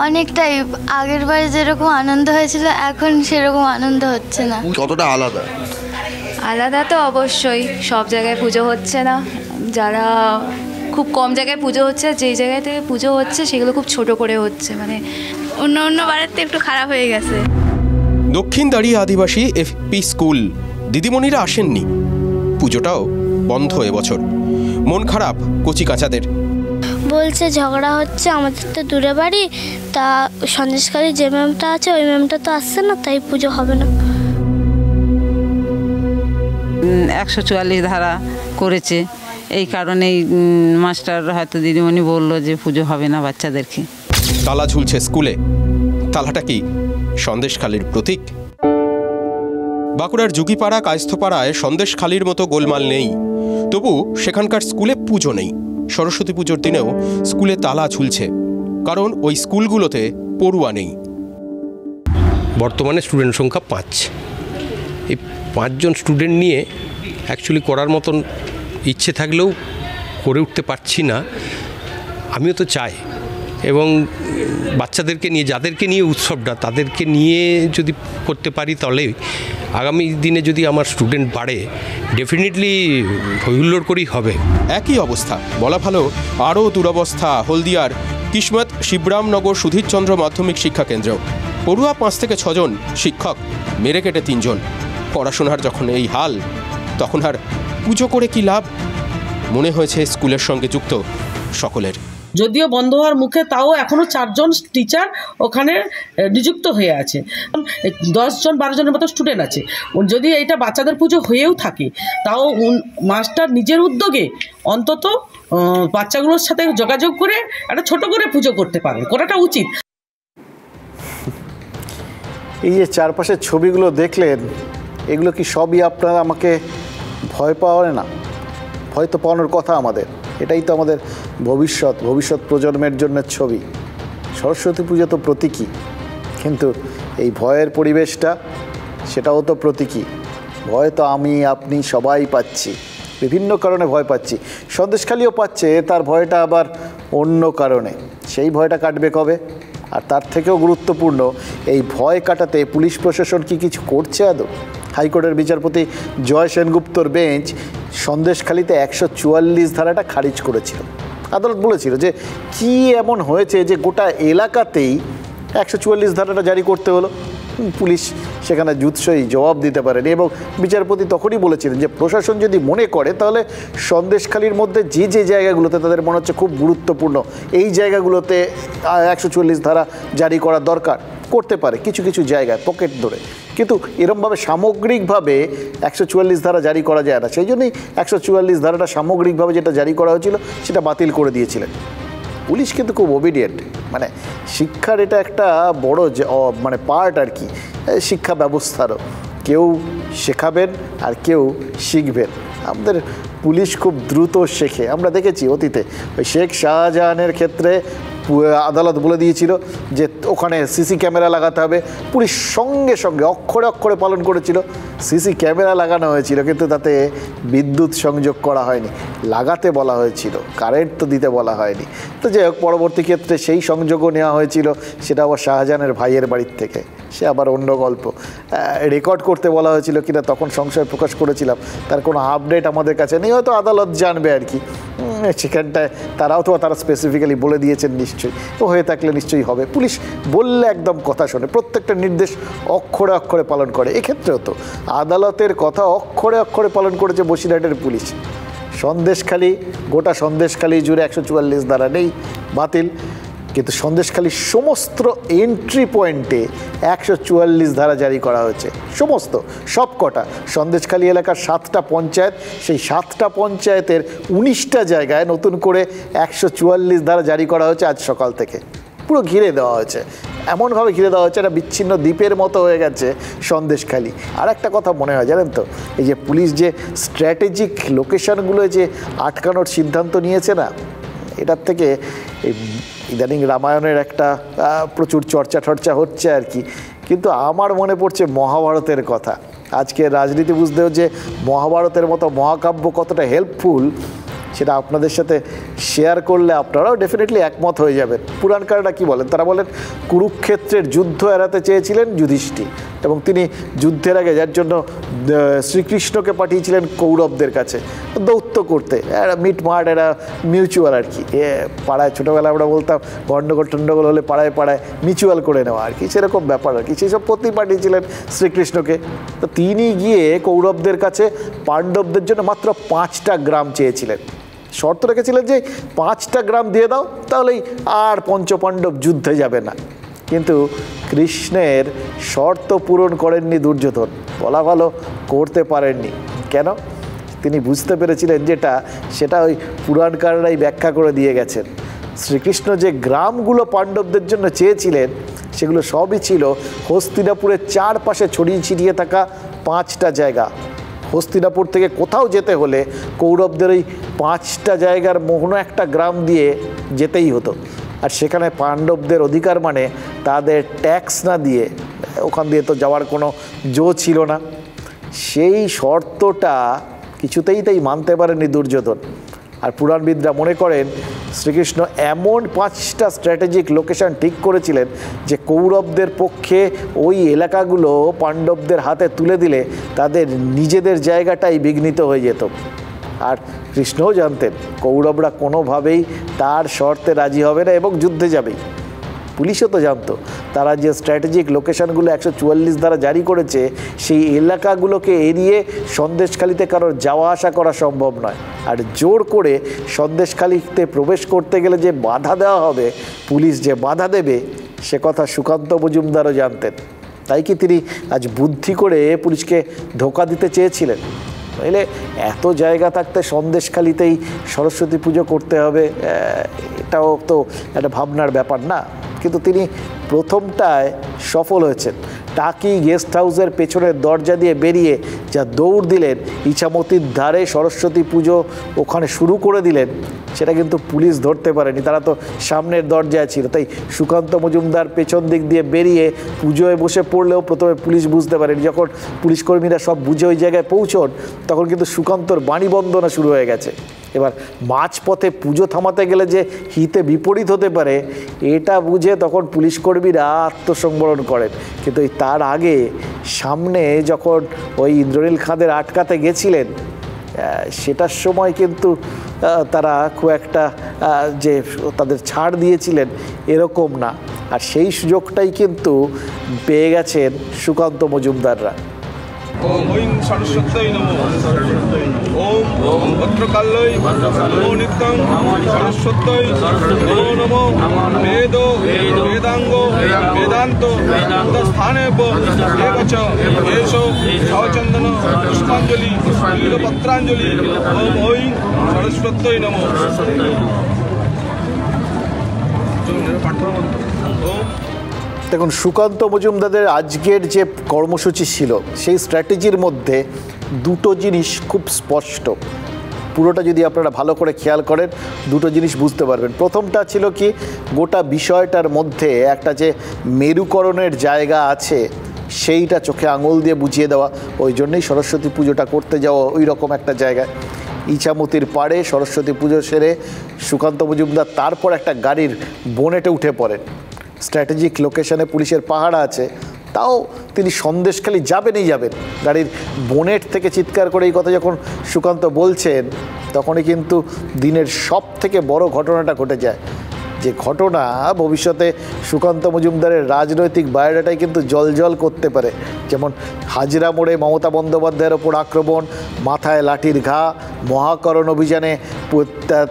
অনেকটাই। আগের বারে যেরকম আনন্দ হয়েছিল এখন সেরকম আনন্দ হচ্ছে না। কতটা আলাদা? আলাদা তো অবশ্যই, সব জায়গায় পুজো হচ্ছে না, যারা খুব কম জায়গায় পুজো হচ্ছে, যেই জায়গায় থেকে পুজো হচ্ছে সেগুলো খুব ছোট করে হচ্ছে, মানে অন্য বারের তো একটু খারাপ হয়ে গেছে। দক্ষিণ দাঁড়ি আদিবাসী এফপি স্কুল, দিদিমণিরা আসেননি, পুজোটাও বন্ধ এবছর। মন খারাপ কচি কাচাদের। বলছে ঝগড়া হচ্ছে, আমাদের তো দূরে বাড়ি, তা সন্দেশখালী যে ম্যামটা আছে ওই ম্যামটা তো আসছে না, তাই পুজো হবে না। 144 ধারা করেছে, এই কারণেই মাস্টার হয়তো দিদিমণি বললো যে পুজো হবে না বাচ্চাদেরকে। তালা ঝুলছে স্কুলে, তালাটা কি সন্দেশখালীর প্রতীক? বাঁকুড়ার যুগিপাড়া কায়স্থপাড়ায় সন্দেশখালীর মতো গোলমাল নেই, তবু সেখানকার স্কুলে পুজো নেই। সরস্বতী পুজোর দিনেও স্কুলে তালা ঝুলছে, কারণ ওই স্কুলগুলোতে পড়ুয়া নেই। বর্তমানে স্টুডেন্ট সংখ্যা 5। এই 5 জন স্টুডেন্ট নিয়ে অ্যাকচুয়ালি করার মতন ইচ্ছে থাকলেও করে উঠতে পারছি না। আমিও তো চাই এবং বাচ্চাদেরকে নিয়ে, যাদেরকে নিয়ে উৎসবটা, তাদেরকে নিয়ে যদি করতে পারি তাহলে আগামী দিনে যদি আমার স্টুডেন্ট বাড়ে, ডেফিনেটলি হইহুল্লোড় করেই হবে। একই অবস্থা, বলা ভালো আরও দুরবস্থা হলদিয়ার কিসমত শিবরামনগর সুধীরচন্দ্র মাধ্যমিক শিক্ষা কেন্দ্র। পড়ুয়া 5 থেকে 6 জন, শিক্ষক মেরে কেটে 3 জন। পড়াশোনার যখন এই হাল, তখন আর পুজো করে কি লাভ, মনে হয়েছে স্কুলের সঙ্গে যুক্ত সকলের। যদিও বন্ধ হওয়ার মুখে, তাও এখনও 4 জন টিচার ওখানে নিযুক্ত হয়ে আছে। 10 জন 12 জনের মতো স্টুডেন্ট আছে। যদি এটা বাচ্চাদের পুজো হয়েও থাকে, তাও মাস্টার নিজের উদ্যোগে অন্তত বাচ্চাগুলোর সাথে যোগাযোগ করে একটা ছোট করে পুজো করতে পারে, করাটা উচিত। এই যে চারপাশের ছবিগুলো দেখলেন, এগুলো কি সবই আপনারা আমাকে ভয় পাওয়ার না? ভয় তো পাওয়ানোর কথা আমাদের। এটাই তো আমাদের ভবিষ্যৎ প্রজন্মের জন্য ছবি। সরস্বতী পুজো তো প্রতীকী, কিন্তু এই ভয়ের পরিবেশটা, সেটাও তো প্রতীকী। ভয় তো আমি, আপনি সবাই পাচ্ছি, বিভিন্ন কারণে ভয় পাচ্ছি। সন্দেশখালিও পাচ্ছে, তার ভয়টা আবার অন্য কারণে। সেই ভয়টা কাটবে কবে? আর তার থেকেও গুরুত্বপূর্ণ, এই ভয় কাটাতে পুলিশ প্রশাসন কি কিছু করছে আদৌ? হাইকোর্টের বিচারপতি জয় সেনগুপ্তর বেঞ্চ সন্দেশখালিতে 144 ধারাটা খারিজ করেছিল। আদালত বলেছিল যে কি এমন হয়েছে যে গোটা এলাকাতেই 144 ধারাটা জারি করতে হলো। পুলিশ সেখানে জুৎসই জবাব দিতে পারেনি, এবং বিচারপতি তখনই বলেছিলেন যে প্রশাসন যদি মনে করে, তাহলে সন্দেশখালির মধ্যে যে যে জায়গাগুলোতে তাদের মনে হচ্ছে খুব গুরুত্বপূর্ণ, এই জায়গাগুলোতে 144 ধারা জারি করা দরকার, করতে পারে কিছু কিছু জায়গায় পকেট ধরে। কিন্তু এরমভাবে সামগ্রিকভাবে 144 ধারা জারি করা যায় না। সেই জন্যই 144 ধারাটা সামগ্রিকভাবে যেটা জারি করা হয়েছিল সেটা বাতিল করে দিয়েছিলেন। পুলিশ কিন্তু খুব ওবিডিয়েন্ট, মানে শিক্ষার এটা একটা বড় মানে পার্ট আর কি, শিক্ষা ব্যবস্থারও। কেউ শেখাবেন আর কেউ শিখবেন। আমাদের পুলিশ খুব দ্রুত শেখে, আমরা দেখেছি অতীতে। ওই শেখ শাহজাহানের ক্ষেত্রে আদালত বলে দিয়েছিল যে ওখানে সিসি ক্যামেরা লাগাতে হবে, পুলিশ সঙ্গে সঙ্গে অক্ষরে অক্ষরে পালন করেছিল। সিসি ক্যামেরা লাগানো হয়েছিল, কিন্তু তাতে বিদ্যুৎ সংযোগ করা হয়নি, লাগাতে বলা হয়েছিল, কারেন্ট তো দিতে বলা হয়নি। তো যাই হোক, পরবর্তী ক্ষেত্রে সেই সংযোগও নেওয়া হয়েছিল, সেটা আবার শাহজাহানের ভাইয়ের বাড়ির থেকে, সে আবার অন্য গল্প। রেকর্ড করতে বলা হয়েছিল কিনা তখন সংশয় প্রকাশ করেছিলাম, তার কোনো আপডেট আমাদের কাছে নেই, হয়তো আদালত জানবে আর কি। সেখানটায় তারা স্পেসিফিক্যালি বলে দিয়েছেন, নিশ্চয়ই ও হয়ে থাকলে নিশ্চয়ই হবে। পুলিশ বললে একদম কথা শোনে, প্রত্যেকটা নির্দেশ অক্ষরে অক্ষরে পালন করে। এক্ষেত্রেও তো আদালতের কথা অক্ষরে অক্ষরে পালন করেছে বসিরহাটের পুলিশ। সন্দেশখালি, গোটা সন্দেশখালি জুড়ে 144 ধারা নেই, বাতিল, কিন্তু সন্দেশখালির সমস্ত এন্ট্রি পয়েন্টে 144 ধারা জারি করা হয়েছে। সমস্ত সবকটা সন্দেশখালি এলাকার 7টা পঞ্চায়েত, সেই 7টা পঞ্চায়েতের 19টা জায়গায় নতুন করে 144 ধারা জারি করা হয়েছে আজ সকাল থেকে। পুরো ঘিরে দেওয়া হয়েছে, এমনভাবে ঘিরে দেওয়া হচ্ছে, একটা বিচ্ছিন্ন দ্বীপের মতো হয়ে গেছে সন্দেশখালি। আর একটা কথা মনে হয় জানেন তো, এই যে পুলিশ যে স্ট্র্যাটেজিক লোকেশনগুলো যে আটকানোর সিদ্ধান্ত নিয়েছে না, এটার থেকে এই ইদানিং রামায়ণের একটা প্রচুর চর্চা হচ্ছে আর কি। কিন্তু আমার মনে পড়ছে মহাভারতের কথা। আজকে রাজনীতি বুঝতেও যে মহাভারতের মতো মহাকাব্য কতটা হেল্পফুল, সেটা আপনাদের সাথে শেয়ার করলে আপনারাও ডেফিনেটলি একমত হয়ে যাবেন। পুরাণকাররা কি বলেন? তারা বলেন কুরুক্ষেত্রের যুদ্ধ এড়াতে চেয়েছিলেন যুধিষ্ঠির, এবং তিনি যুদ্ধের আগে, যার জন্য শ্রীকৃষ্ণকে পাঠিয়েছিলেন কৌরবদের কাছে দৌত্য করতে, এরা মিটমাট, এরা মিউচুয়াল আর কি। পাড়ায় ছোটোবেলায় আমরা বলতাম গণ্ডগোল হলে পাড়ায় মিউচুয়াল করে নেওয়া আর কি, সেরকম ব্যাপার আর কি। সেসব পত্নী পাঠিয়েছিলেন শ্রীকৃষ্ণকে। তো তিনি গিয়ে কৌরবদের কাছে পাণ্ডবদের জন্য মাত্র 5টা গ্রাম চেয়েছিলেন, শর্ত রেখেছিলেন যে 5টা গ্রাম দিয়ে দাও, তাহলেই আর পঞ্চপাণ্ডব যুদ্ধে যাবে না। কিন্তু কৃষ্ণের শর্ত পূরণ করেননি দুর্যোধন, বলা ভালো করতে পারেননি। কেন? তিনি বুঝতে পেরেছিলেন সেটা ওই পুরাণকাররাই ব্যাখ্যা করে দিয়ে গেছেন। শ্রীকৃষ্ণ যে গ্রামগুলো পাণ্ডবদের জন্য চেয়েছিলেন, সেগুলো সবই ছিল হস্তিনাপুরের চারপাশে ছড়িয়ে ছিটিয়ে থাকা 5টা জায়গা। হস্তিনাপুর থেকে কোথাও যেতে হলে কৌরবদের ওই 5টা জায়গার কোনো একটা গ্রাম দিয়ে যেতেই হতো। আর সেখানে পাণ্ডবদের অধিকার মানে তাদের ট্যাক্স না দিয়ে ওখান দিয়ে তো যাওয়ার কোনো জো ছিল না। সেই শর্তটা কিছুতেই মানতে পারেনি দুর্যোধন। আর পুরাণবিদরা মনে করেন শ্রীকৃষ্ণ এমন 5টা স্ট্র্যাটেজিক লোকেশন ঠিক করেছিলেন যে কৌরবদের পক্ষে ওই এলাকাগুলো পাণ্ডবদের হাতে তুলে দিলে তাদের নিজেদের জায়গাটাই বিঘ্নিত হয়ে যেত। আর কৃষ্ণও জানতেন কৌরবরা কোনোভাবেই তার শর্তে রাজি হবে না এবং যুদ্ধে যাবেই। পুলিশও তো জানতো তারা যে স্ট্র্যাটেজিক লোকেশনগুলো 144 দ্বারা জারি করেছে সেই এলাকাগুলোকে এড়িয়ে সন্দেশখালিতে কারোর যাওয়া আসা করা সম্ভব নয়। আর জোর করে সন্দেশখালিতে প্রবেশ করতে গেলে যে বাধা দেওয়া হবে, পুলিশ যে বাধা দেবে, সে কথা সুকান্ত মজুমদারও জানতেন। তাই কি তিনি আজ বুদ্ধি করে পুলিশকে ধোঁকা দিতে চেয়েছিলেন? নইলে এত জায়গা থাকতে সন্দেশখালিতেই সরস্বতী পুজো করতে হবে, এটাও তো একটা ভাবনার ব্যাপার না। কিন্তু তিনি প্রথমটায় সফল হয়েছেন। টাকি গেস্ট হাউসের পেছনের দরজা দিয়ে বেরিয়ে যা দৌড় দিলেন, ইছামতির ধারে সরস্বতী পুজো ওখানে শুরু করে দিলেন, সেটা কিন্তু পুলিশ ধরতে পারেনি। তারা তো সামনের দরজায় ছিল। তাই সুকান্ত মজুমদার পেছন দিক দিয়ে বেরিয়ে পুজোয় বসে পড়লেও প্রথমে পুলিশ বুঝতে পারেনি। যখন পুলিশকর্মীরা সব বুঝে ওই জায়গায় পৌঁছন, তখন কিন্তু সুকান্তর বাণী বন্দনা শুরু হয়ে গেছে। এবার মাঝপথে পুজো থামাতে গেলে যে হিতে বিপরীত হতে পারে, এটা বুঝে তখন পুলিশকর্মীরা আত্মসংবরণ করেন। কিন্তু তার আগে সামনে যখন ওই ইন্দ্রনীল খাঁদের আটকাতে গেছিলেন, সেটার সময় কিন্তু তারা খুব একটা যে তাদের ছাড় দিয়েছিলেন এরকম না। আর সেই সুযোগটাই কিন্তু পেয়ে গেছেন সুকান্ত মজুমদাররা। ওম ঐং সরস্বত্যৈ নমঃ। ওম ওম ভদ্রকাল্যৈ নমো নিত্যং সরস্বত্যৈ নমো নমঃ। বেদ বেদাঙ্গ বেদান্ত স্থানেব এবচ এষো সচন্দন পুষ্পাঞ্জলি নীলপত্রাঞ্জলি। ওম ঐং সরস্বত্যৈ নমঃ। দেখুন, সুকান্ত মজুমদারের আজকের যে কর্মসূচি ছিল, সেই স্ট্র্যাটেজির মধ্যে দুটো জিনিস খুব স্পষ্ট। পুরোটা যদি আপনারা ভালো করে খেয়াল করেন, দুটো জিনিস বুঝতে পারবেন। প্রথমটা ছিল কি, গোটা বিষয়টার মধ্যে একটা যে মেরুকরণের জায়গা আছে, সেইটা চোখে আঙুল দিয়ে বুঝিয়ে দেওয়া। ওই জন্যই সরস্বতী পুজোটা করতে যাওয়া ওই রকম একটা জায়গায়। ইছামতির পাড়ে সরস্বতী পুজো সেরে সুকান্ত মজুমদার তারপর একটা গাড়ির বোনেটে উঠে পড়েন। স্ট্র্যাটেজিক লোকেশনে পুলিশের পাহারা আছে, তাও তিনি সন্দেশখালি যাবেনই যাবেন। গাড়ির বোনেট থেকে চিৎকার করে এই কথা যখন সুকান্ত বলছেন, তখনই কিন্তু দিনের সব থেকে বড় ঘটনাটা ঘটে যায়। যে ঘটনা ভবিষ্যতে সুকান্ত মজুমদারের রাজনৈতিক বায়োডাটাই কিন্তু জল করতে পারে। যেমন হাজরা মোড়ে মমতা বন্দ্যোপাধ্যায়ের ওপর আক্রমণ, মাথায় লাঠির ঘা, মহাকরণ অভিযানে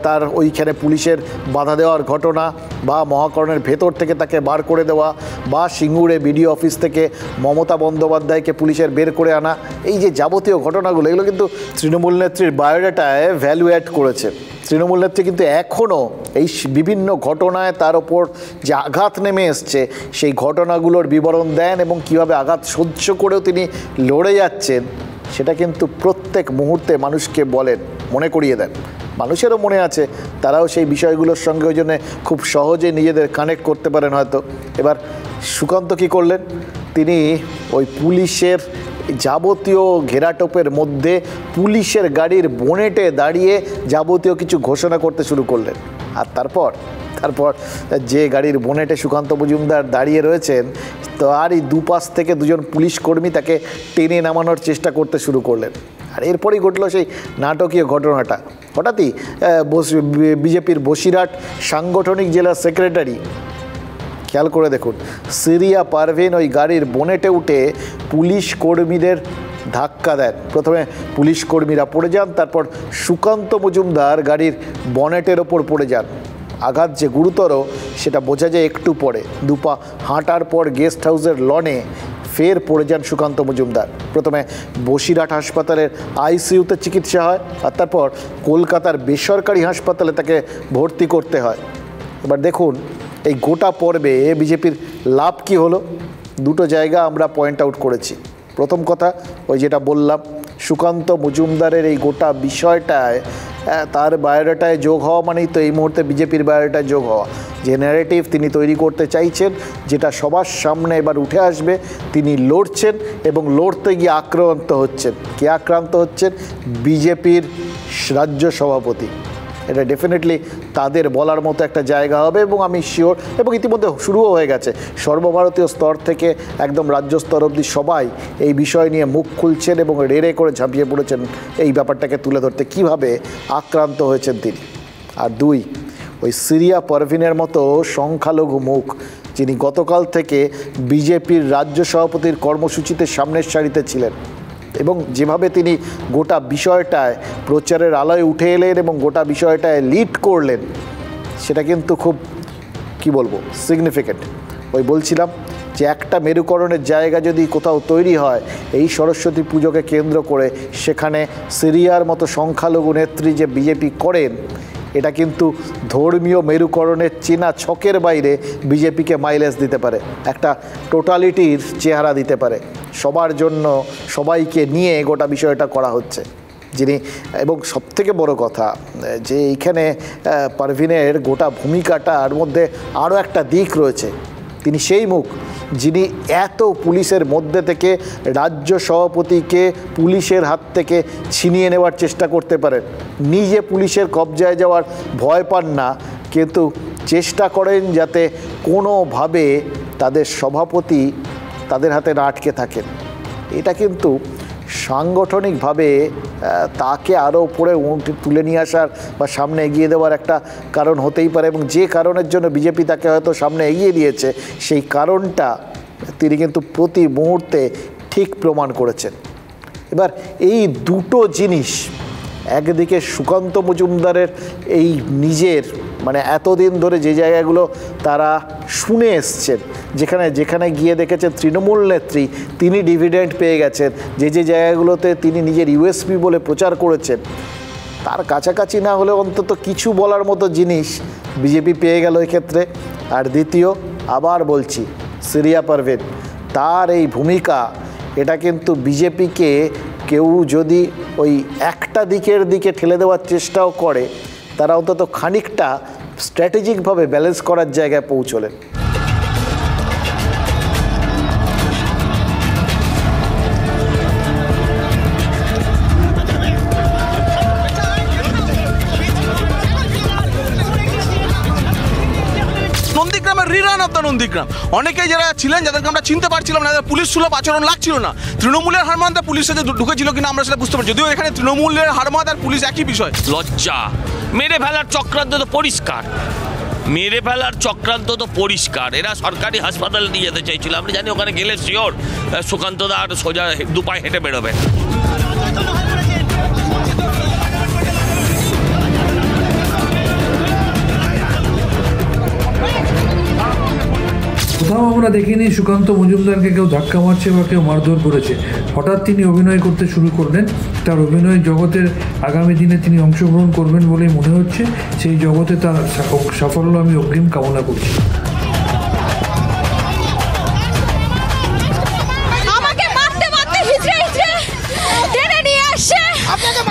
তার ওইখানে পুলিশের বাধা দেওয়ার ঘটনা, বা মহাকরণের ভেতর থেকে তাকে বার করে দেওয়া, বা সিঙ্গুরে বিডিও অফিস থেকে মমতা বন্দ্যোপাধ্যায়কে পুলিশের বের করে আনা, এই যে যাবতীয় ঘটনাগুলো, এগুলো কিন্তু তৃণমূল নেত্রীর বায়োডাটায় ভ্যালু অ্যাড করেছে। তৃণমূল নেত্রী কিন্তু এখনও এই বিভিন্ন ঘটনায় তার ওপর যে আঘাত নেমে এসছে, সেই ঘটনাগুলোর বিবরণ দেন এবং কীভাবে আঘাত সহ্য করেও তিনি লড়ে যাচ্ছেন, সেটা কিন্তু প্রত্যেক মুহূর্তে মানুষকে বলেন, মনে করিয়ে দেন। মানুষেরও মনে আছে, তারাও সেই বিষয়গুলোর সঙ্গে ওই জন্যে খুব সহজে নিজেদের কানেক্ট করতে পারেন হয়তো। এবার সুকান্ত কী করলেন, তিনি ওই পুলিশের যাবতীয় ঘেরাটোপের মধ্যে পুলিশের গাড়ির বোনেটে দাঁড়িয়ে যাবতীয় কিছু ঘোষণা করতে শুরু করলেন। আর তারপর যে গাড়ির বোনেটে সুকান্ত মজুমদার দাঁড়িয়ে রয়েছেন, তারই দুপাশ থেকে দুজন পুলিশ কর্মী তাকে টেনে নামানোর চেষ্টা করতে শুরু করলেন। আর এরপরই ঘটল সেই নাটকীয় ঘটনাটা। হঠাৎই বিজেপির বসিরহাট সাংগঠনিক জেলা সেক্রেটারি, খেয়াল করে দেখুন, সিরিয়া পারভিন ওই গাড়ির বোনেটে উঠে পুলিশ কর্মীদের ধাক্কা দেন। প্রথমে পুলিশ কর্মীরা পড়ে যান, তারপর সুকান্ত মজুমদার গাড়ির বনেটের ওপর পড়ে যান। আঘাত যে গুরুতর সেটা বোঝা যায় একটু পরে। দুপা হাঁটার পর গেস্ট হাউসের লনে ফের পড়ে যান সুকান্ত মজুমদার। প্রথমে বসিরহাট হাসপাতালের আইসিইউতে চিকিৎসা হয়, আর তারপর কলকাতার বেসরকারি হাসপাতালে তাকে ভর্তি করতে হয়। এবার দেখুন, এই গোটা পর্বে বিজেপির লাভ কি হলো, দুটো জায়গা আমরা পয়েন্ট আউট করেছি। প্রথম কথা, ওই যেটা বললাম, সুকান্ত মজুমদারের এই গোটা বিষয়টায় তার বায়োডাটায় যোগ হওয়া মানেই তো এই মুহূর্তে বিজেপির বায়োডাটায় যোগ হওয়া। যে ন্যারেটিভ তিনি তৈরি করতে চাইছেন, যেটা সবার সামনে এবার উঠে আসবে, তিনি লড়ছেন এবং লড়তে গিয়ে আক্রান্ত হচ্ছেন। কে আক্রান্ত হচ্ছেন? বিজেপির রাজ্য সভাপতি। এটা ডেফিনেটলি তাদের বলার মতো একটা জায়গা হবে এবং আমি শিওর, এবং ইতিমধ্যে শুরুও হয়ে গেছে, সর্বভারতীয় স্তর থেকে একদম রাজ্য স্তর অবধি সবাই এই বিষয় নিয়ে মুখ খুলছেন এবং রেড়ে করে ঝাঁপিয়ে পড়েছেন এই ব্যাপারটাকে তুলে ধরতে, কীভাবে আক্রান্ত হয়েছেন তিনি। আর দুই, ওই সিরিয়া পারভিনের মতো সংখ্যালঘু মুখ, যিনি গতকাল থেকে বিজেপির রাজ্য সভাপতির কর্মসূচিতে সামনের সারিতে ছিলেন এবং যেভাবে তিনি গোটা বিষয়টায় প্রচারের আলোয় উঠে এলেন এবং গোটা বিষয়টায় লিড করলেন, সেটা কিন্তু খুব কি বলবো সিগনিফিক্যান্ট। ওই বলছিলাম যে একটা মেরুকরণের জায়গা যদি কোথাও তৈরি হয় এই সরস্বতী পুজোকে কেন্দ্র করে, সেখানে সিরিয়ার মতো সংখ্যালঘু নেত্রী যে বিজেপি করেন, এটা কিন্তু ধর্মীয় মেরুকরণের চেনা ছকের বাইরে বিজেপিকে মাইলেজ দিতে পারে, একটা টোটালিটির চেহারা দিতে পারে। সবার জন্য সবাইকে নিয়ে গোটা বিষয়টা করা হচ্ছে যিনি, এবং সবথেকে বড় কথা যে এইখানে পারভিনের গোটা ভূমিকাটার মধ্যে আরও একটা দিক রয়েছে। তিনি সেই মুখ যিনি এত পুলিশের মধ্যে থেকে রাজ্য সভাপতিকে পুলিশের হাত থেকে ছিনিয়ে নেওয়ার চেষ্টা করতে পারেন, নিজে পুলিশের কবজায় যাওয়ার ভয় পান না, কিন্তু চেষ্টা করেন যাতে কোনোভাবে তাদের সভাপতি তাদের হাতে না আটকে থাকেন। এটা কিন্তু সাংগঠনিকভাবে তাকে আরও উপরে তুলে নিয়ে আসার বা সামনে এগিয়ে দেওয়ার একটা কারণ হতেই পারে, এবং যে কারণের জন্য বিজেপি তাকে হয়তো সামনে এগিয়ে দিয়েছে সেই কারণটা তিনি কিন্তু প্রতি মুহূর্তে ঠিক প্রমাণ করেছেন। এবার এই দুটো জিনিস, একদিকে সুকান্ত মজুমদারের এই নিজের মানে এতদিন ধরে যে জায়গাগুলো তারা শুনে এসছেন, যেখানে যেখানে গিয়ে দেখেছেন তৃণমূল নেত্রী তিনি ডিভিডেন্ড পেয়ে গেছেন, যে যে জায়গাগুলোতে তিনি নিজের ইউএসপি বলে প্রচার করেছেন, তার কাছাকাছি না হলে অন্তত কিছু বলার মতো জিনিস বিজেপি পেয়ে গেল এক্ষেত্রে। আর দ্বিতীয়, আবার বলছি, সিরিয়া পারভিন তার এই ভূমিকা, এটা কিন্তু বিজেপিকে কেউ যদি ওই একটা দিকে ঠেলে দেওয়ার চেষ্টাও করে, তারা অন্তত খানিকটা স্ট্র্যাটেজিকভাবে ব্যালেন্স করার জায়গায় পৌঁছলেন। নন্দীগ্রামের রিরান অফ দ্য নন্দীগ্রাম, অনেকেই যারা ছিলেন যাদেরকে আমরা চিনতে পারছিলাম না, যাদের পুলিশ সুলভ আচরণ লাগছিল না, তৃণমূলের হারমাদ পুলিশ সাথে ঢুকেছিল কিনা আমরা সেটা বুঝতে পারি, যদিও এখানে তৃণমূলের হারমাদ আর পুলিশ একই বিষয়। লজ্জা, মেরে ফেলার চক্রান্ত তো পরিষ্কার, মেরে ফেলার চক্রান্ত তো পরিষ্কার। এরা সরকারি হাসপাতালে নিয়ে যেতে চাইছিল, আমরা জানি ওখানে গেলে শিওর সুকান্ত দা আর সোজা দুপায়ে হেঁটে বেরোবে। কোথাও আমরা দেখিনি সুকান্ত মজুমদারকে কেউ ধাক্কা মারছে বা কেউ মারধর করেছে। হঠাৎ তিনি অভিনয় করতে শুরু করলেন, তার অভিনয় জগতের আগামী দিনে তিনি অংশগ্রহণ করবেন বলেই মনে হচ্ছে। সেই জগতে তার সাফল্য আমি অগ্রিম কামনা করছি। আমাকে মারতে মারতে হিজড়ে হিজড়ে টেনে নিয়ে আসছে,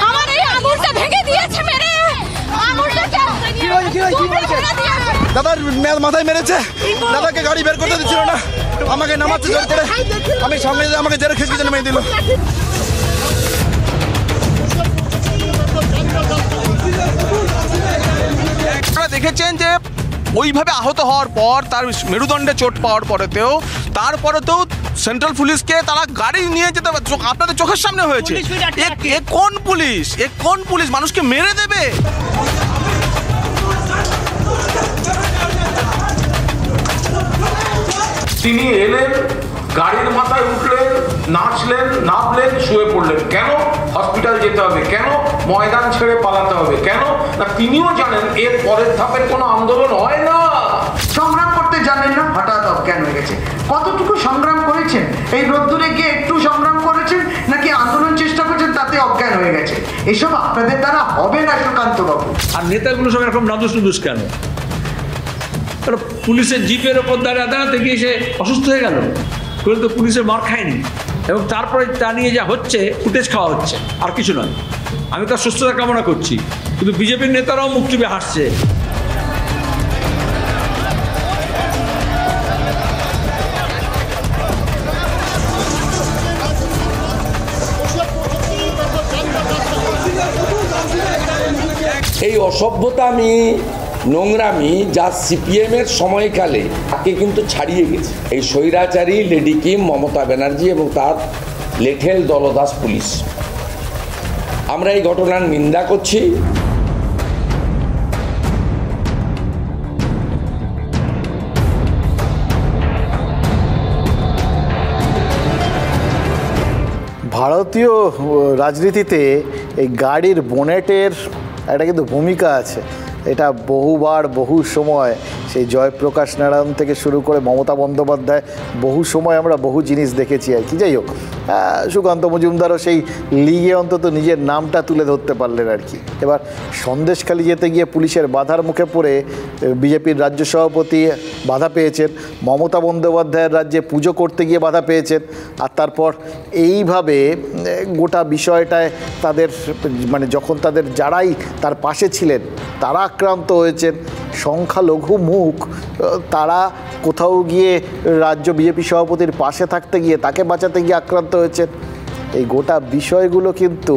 আমার এই আঙুলটা ভেঙে দিয়েছে, মেরে আঙুলটাকে দাদার মাথায় মেরেছে, দাদাকে গাড়ি বের করতে দিচ্ছিল না, আমাকে নামাচ্ছে জোর করে, আমি সামনে আমাকে জেরে খেসকে জন্য মেরে দিল। আপনারা দেখেছেন যে ওইভাবে আহত হওয়ার পর, তার মেরুদণ্ডে চোট পাওয়ার পরেতেও, তারপরেতেও সেন্ট্রাল পুলিশকে তারা গাড়ি নিয়ে যেতে, আপনাদের চোখের সামনে হয়েছে। এ কোন পুলিশ, এ কোন পুলিশ মানুষকে মেরে দেবে? তিনি এলেন, গাড়ির মাথায় উঠলেন, নাচলেন, নামলেন, শুয়ে পড়লেন। কেন হসপিটাল যেতে হবে? কেন ময়দান ছেড়ে পালাতে হবে? কেন না তিনিও জানেন এর পরের ধাপের কোনো আন্দোলন হয় না। সংগ্রাম করতে জানেন না, হঠাৎ অজ্ঞান হয়ে গেছে। কতটুকু সংগ্রাম করেছেন? এই রোদ্দুরে গিয়ে একটু সংগ্রাম করেছেন, নাকি আন্দোলন চেষ্টা করছেন তাতে অজ্ঞান হয়ে গেছে? এসব আপনাদের দ্বারা হবে না সুকান্ত বাবু। আর নেতাগুলো সব এরকম নাদুস নুদুস কেন? পুলিশের জিপের ওপর দাঁড়িয়ে আদালতে গিয়ে সে অসুস্থ হয়ে গেল, তো পুলিশের মার খায়নি, এবং তারপরে তা নিয়ে যা হচ্ছে ফুটেজ খাওয়া হচ্ছে, আর কিছু নয়। আমি তার সুস্থতা কামনা করছি, কিন্তু বিজেপির নেতারাও মুখ টিপে হাসছে। এই অসভ্যতামি নোংরামি যা সিপিএমের সময়কালে তাকে কিন্তু ছাড়িয়ে গেছে এই স্বৈরাচারী লেডি কিম মমতা ব্যানার্জি এবং তার লেঠেল দলদাস পুলিশ। আমরা এই ঘটনার নিন্দা করছি। ভারতীয় রাজনীতিতে এই গাড়ির বোনেটের একটা কিন্তু ভূমিকা আছে। এটা বহুবার বহু সময় সেই জয়প্রকাশ নারায়ণ থেকে শুরু করে মমতা বন্দ্যোপাধ্যায় বহু সময় আমরা বহু জিনিস দেখেছি আর কি। যাই হোক, সুকান্ত মজুমদারও সেই লিগে অন্তত নিজের নামটা তুলে ধরতে পারলেন আর কি। এবার সন্দেশখালি যেতে গিয়ে পুলিশের বাধার মুখে পড়ে বিজেপির রাজ্য সভাপতি বাধা পেয়েছেন, মমতা বন্দ্যোপাধ্যায়ের রাজ্যে পুজো করতে গিয়ে বাধা পেয়েছেন, আর তারপর এইভাবে গোটা বিষয়টায় তাদের মানে যখন তাদের যারাই তার পাশে ছিলেন তারা আক্রান্ত হয়েছেন, সংখ্যালঘু মুখ তারা কোথাও গিয়ে রাজ্য বিজেপি সভাপতির পাশে থাকতে গিয়ে তাকে বাঁচাতে গিয়ে আক্রান্ত হয়েছেন। এই গোটা বিষয়গুলো কিন্তু